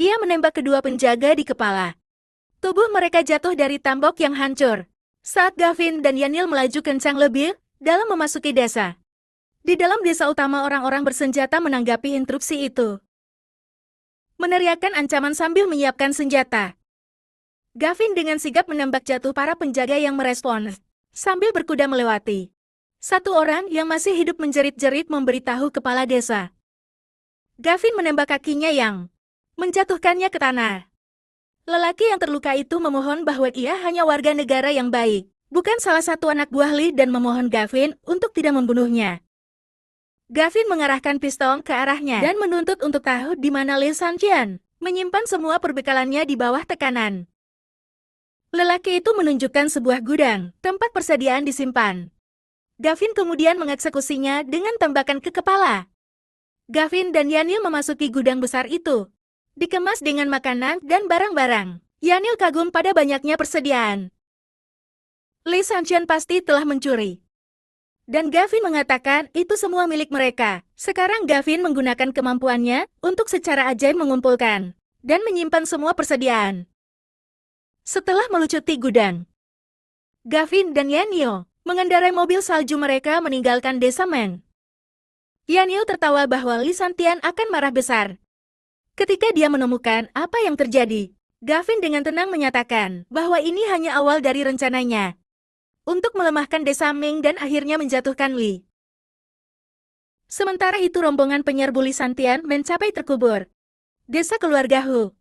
Ia menembak kedua penjaga di kepala. Tubuh mereka jatuh dari tembok yang hancur. Saat Gavin dan Yanil melaju kencang lebih dalam memasuki desa. Di dalam desa utama orang-orang bersenjata menanggapi instruksi itu. Meneriakkan ancaman sambil menyiapkan senjata. Gavin dengan sigap menembak jatuh para penjaga yang merespons. Sambil berkuda melewati. Satu orang yang masih hidup menjerit-jerit memberitahu kepala desa. Gavin menembak kakinya yang menjatuhkannya ke tanah. Lelaki yang terluka itu memohon bahwa ia hanya warga negara yang baik, bukan salah satu anak buah Lee dan memohon Gavin untuk tidak membunuhnya. Gavin mengarahkan pistol ke arahnya dan menuntut untuk tahu di mana Lee Santian menyimpan semua perbekalannya di bawah tekanan. Lelaki itu menunjukkan sebuah gudang, tempat persediaan disimpan. Gavin kemudian mengeksekusinya dengan tembakan ke kepala. Gavin dan Yanil memasuki gudang besar itu. Dikemas dengan makanan dan barang-barang. Yanil kagum pada banyaknya persediaan. Lee Santian pasti telah mencuri. Dan Gavin mengatakan itu semua milik mereka. Sekarang Gavin menggunakan kemampuannya untuk secara ajaib mengumpulkan dan menyimpan semua persediaan. Setelah melucuti gudang, Gavin dan Yanil mengendarai mobil salju mereka meninggalkan desa Men. Yanil tertawa bahwa Lee Santian akan marah besar ketika dia menemukan apa yang terjadi. Gavin dengan tenang menyatakan bahwa ini hanya awal dari rencananya untuk melemahkan desa Ming dan akhirnya menjatuhkan Lee. Sementara itu rombongan penyerbu Lee Santian mencapai terkubur desa keluarga Hu,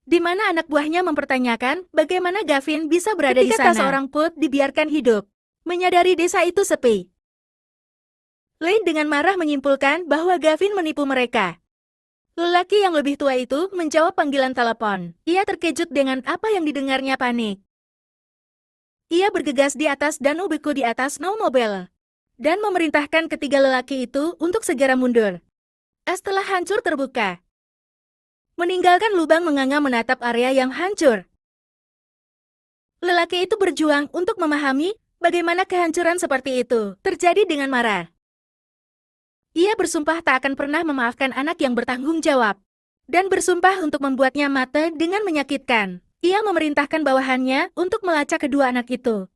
di mana anak buahnya mempertanyakan bagaimana Gavin bisa berada di sana. Ketika seorang Put dibiarkan hidup, menyadari desa itu sepi. Lee dengan marah menyimpulkan bahwa Gavin menipu mereka. Lelaki yang lebih tua itu menjawab panggilan telepon. Ia terkejut dengan apa yang didengarnya panik. Ia bergegas di atas dan beku di atas snowmobile. dan memerintahkan ketiga lelaki itu untuk segera mundur. Setelah hancur terbuka, meninggalkan lubang menganga menatap area yang hancur. Lelaki itu berjuang untuk memahami bagaimana kehancuran seperti itu terjadi dengan marah. Ia bersumpah tak akan pernah memaafkan anak yang bertanggung jawab, dan bersumpah untuk membuatnya mati dengan menyakitkan. Ia memerintahkan bawahannya untuk melacak kedua anak itu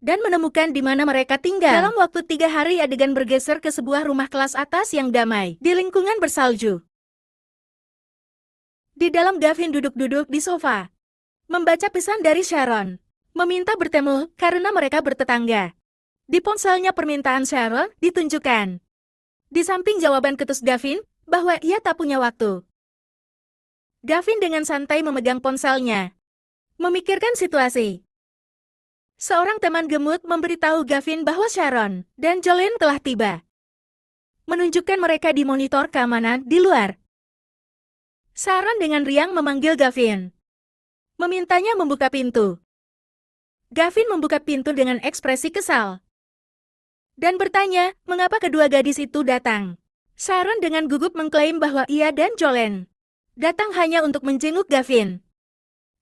dan menemukan di mana mereka tinggal. Dalam waktu 3 hari adegan bergeser ke sebuah rumah kelas atas yang damai di lingkungan bersalju. Di dalam Gavin duduk-duduk di sofa, membaca pesan dari Sharon, meminta bertemu karena mereka bertetangga. Di ponselnya permintaan Sharon ditunjukkan. Di samping jawaban ketus Gavin bahwa ia tak punya waktu. Gavin dengan santai memegang ponselnya, memikirkan situasi. Seorang teman gemuk memberitahu Gavin bahwa Sharon dan Jolene telah tiba, menunjukkan mereka di monitor keamanan di luar. Sharon dengan riang memanggil Gavin, memintanya membuka pintu. Gavin membuka pintu dengan ekspresi kesal dan bertanya mengapa kedua gadis itu datang. Sharon dengan gugup mengklaim bahwa ia dan Jolene datang hanya untuk menjenguk Gavin.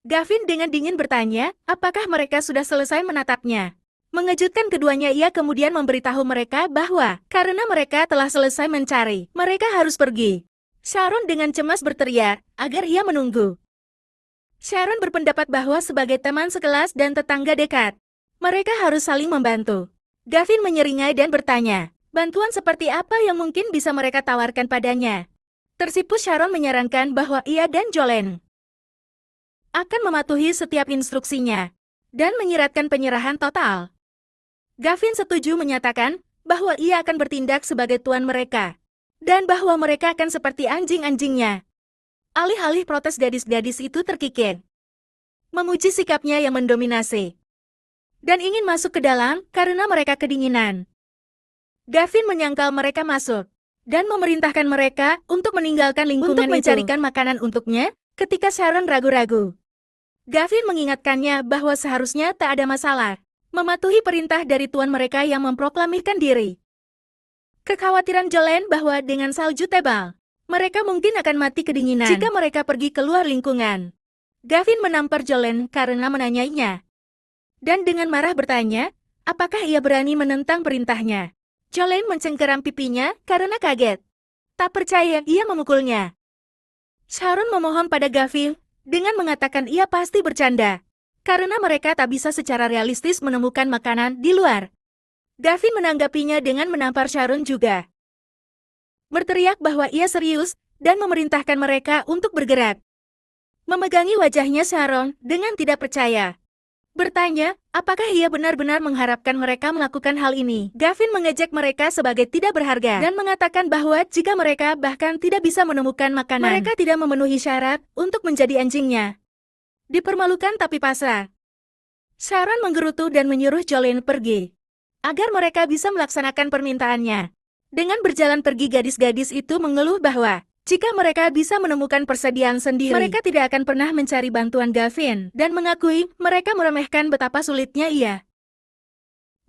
Gavin dengan dingin bertanya, apakah mereka sudah selesai menatapnya. Mengejutkan keduanya, ia kemudian memberitahu mereka bahwa karena mereka telah selesai mencari, mereka harus pergi. Sharon dengan cemas berteriak agar ia menunggu. Sharon berpendapat bahwa sebagai teman sekelas dan tetangga dekat, mereka harus saling membantu. Gavin menyeringai dan bertanya, bantuan seperti apa yang mungkin bisa mereka tawarkan padanya. Tersipu, Sharon menyarankan bahwa ia dan Jolene akan mematuhi setiap instruksinya dan menyiratkan penyerahan total. Gavin setuju, menyatakan bahwa ia akan bertindak sebagai tuan mereka dan bahwa mereka akan seperti anjing-anjingnya. Alih-alih protes, gadis-gadis itu terkikir, memuji sikapnya yang mendominasi, dan ingin masuk ke dalam karena mereka kedinginan. Gavin menyangkal mereka masuk dan memerintahkan mereka untuk meninggalkan lingkungan untuk mencarikan makanan untuknya ketika Sharon ragu-ragu. Gavin mengingatkannya bahwa seharusnya tak ada masalah mematuhi perintah dari tuan mereka yang memproklamirkan diri. Kekhawatiran Jolene bahwa dengan salju tebal, mereka mungkin akan mati kedinginan jika mereka pergi keluar lingkungan. Gavin menampar Jolene karena menanyainya, dan dengan marah bertanya, apakah ia berani menentang perintahnya. Jolene mencengkeram pipinya karena kaget. Tak percaya, ia memukulnya. Sharon memohon pada Gavin dengan mengatakan ia pasti bercanda, karena mereka tak bisa secara realistis menemukan makanan di luar. Gavin menanggapinya dengan menampar Sharon juga, berteriak bahwa ia serius dan memerintahkan mereka untuk bergerak. Memegangi wajahnya Sharon dengan tidak percaya, bertanya apakah ia benar-benar mengharapkan mereka melakukan hal ini. Gavin mengejek mereka sebagai tidak berharga dan mengatakan bahwa jika mereka bahkan tidak bisa menemukan makanan, mereka tidak memenuhi syarat untuk menjadi anjingnya. Dipermalukan tapi pasrah. Sharon menggerutu dan menyuruh Jolene pergi agar mereka bisa melaksanakan permintaannya. Dengan berjalan pergi, gadis-gadis itu mengeluh bahwa jika mereka bisa menemukan persediaan sendiri, mereka tidak akan pernah mencari bantuan Gavin, dan mengakui mereka meremehkan betapa sulitnya ia.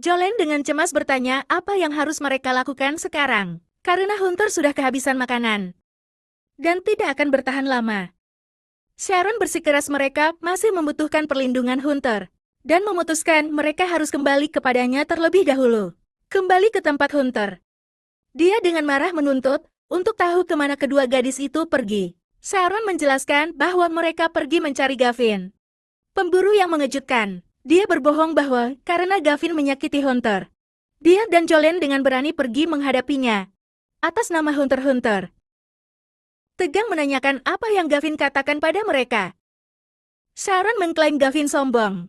Jolene dengan cemas bertanya apa yang harus mereka lakukan sekarang, karena Hunter sudah kehabisan makanan dan tidak akan bertahan lama. Sharon bersikeras mereka masih membutuhkan perlindungan Hunter, dan memutuskan mereka harus kembali kepadanya terlebih dahulu. Kembali ke tempat Hunter, dia dengan marah menuntut untuk tahu kemana kedua gadis itu pergi. Sharon menjelaskan bahwa mereka pergi mencari Gavin, pemburu yang mengejutkan. Dia berbohong bahwa karena Gavin menyakiti Hunter, dia dan Jolene dengan berani pergi menghadapinya atas nama Hunter. Tegang menanyakan apa yang Gavin katakan pada mereka. Sharon mengklaim Gavin sombong,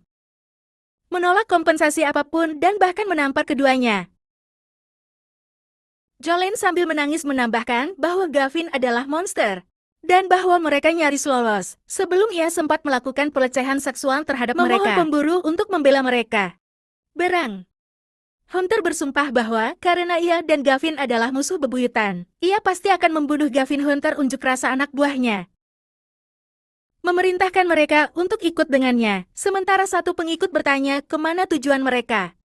menolak kompensasi apapun dan bahkan menampar keduanya. Jolene sambil menangis menambahkan bahwa Gavin adalah monster, dan bahwa mereka nyaris lolos sebelum ia sempat melakukan pelecehan seksual terhadap mereka. Memohon pemburu untuk membela mereka. Berang. Hunter bersumpah bahwa karena ia dan Gavin adalah musuh bebuyutan, ia pasti akan membunuh Gavin. Hunter unjuk rasa anak buahnya, memerintahkan mereka untuk ikut dengannya, sementara satu pengikut bertanya kemana tujuan mereka.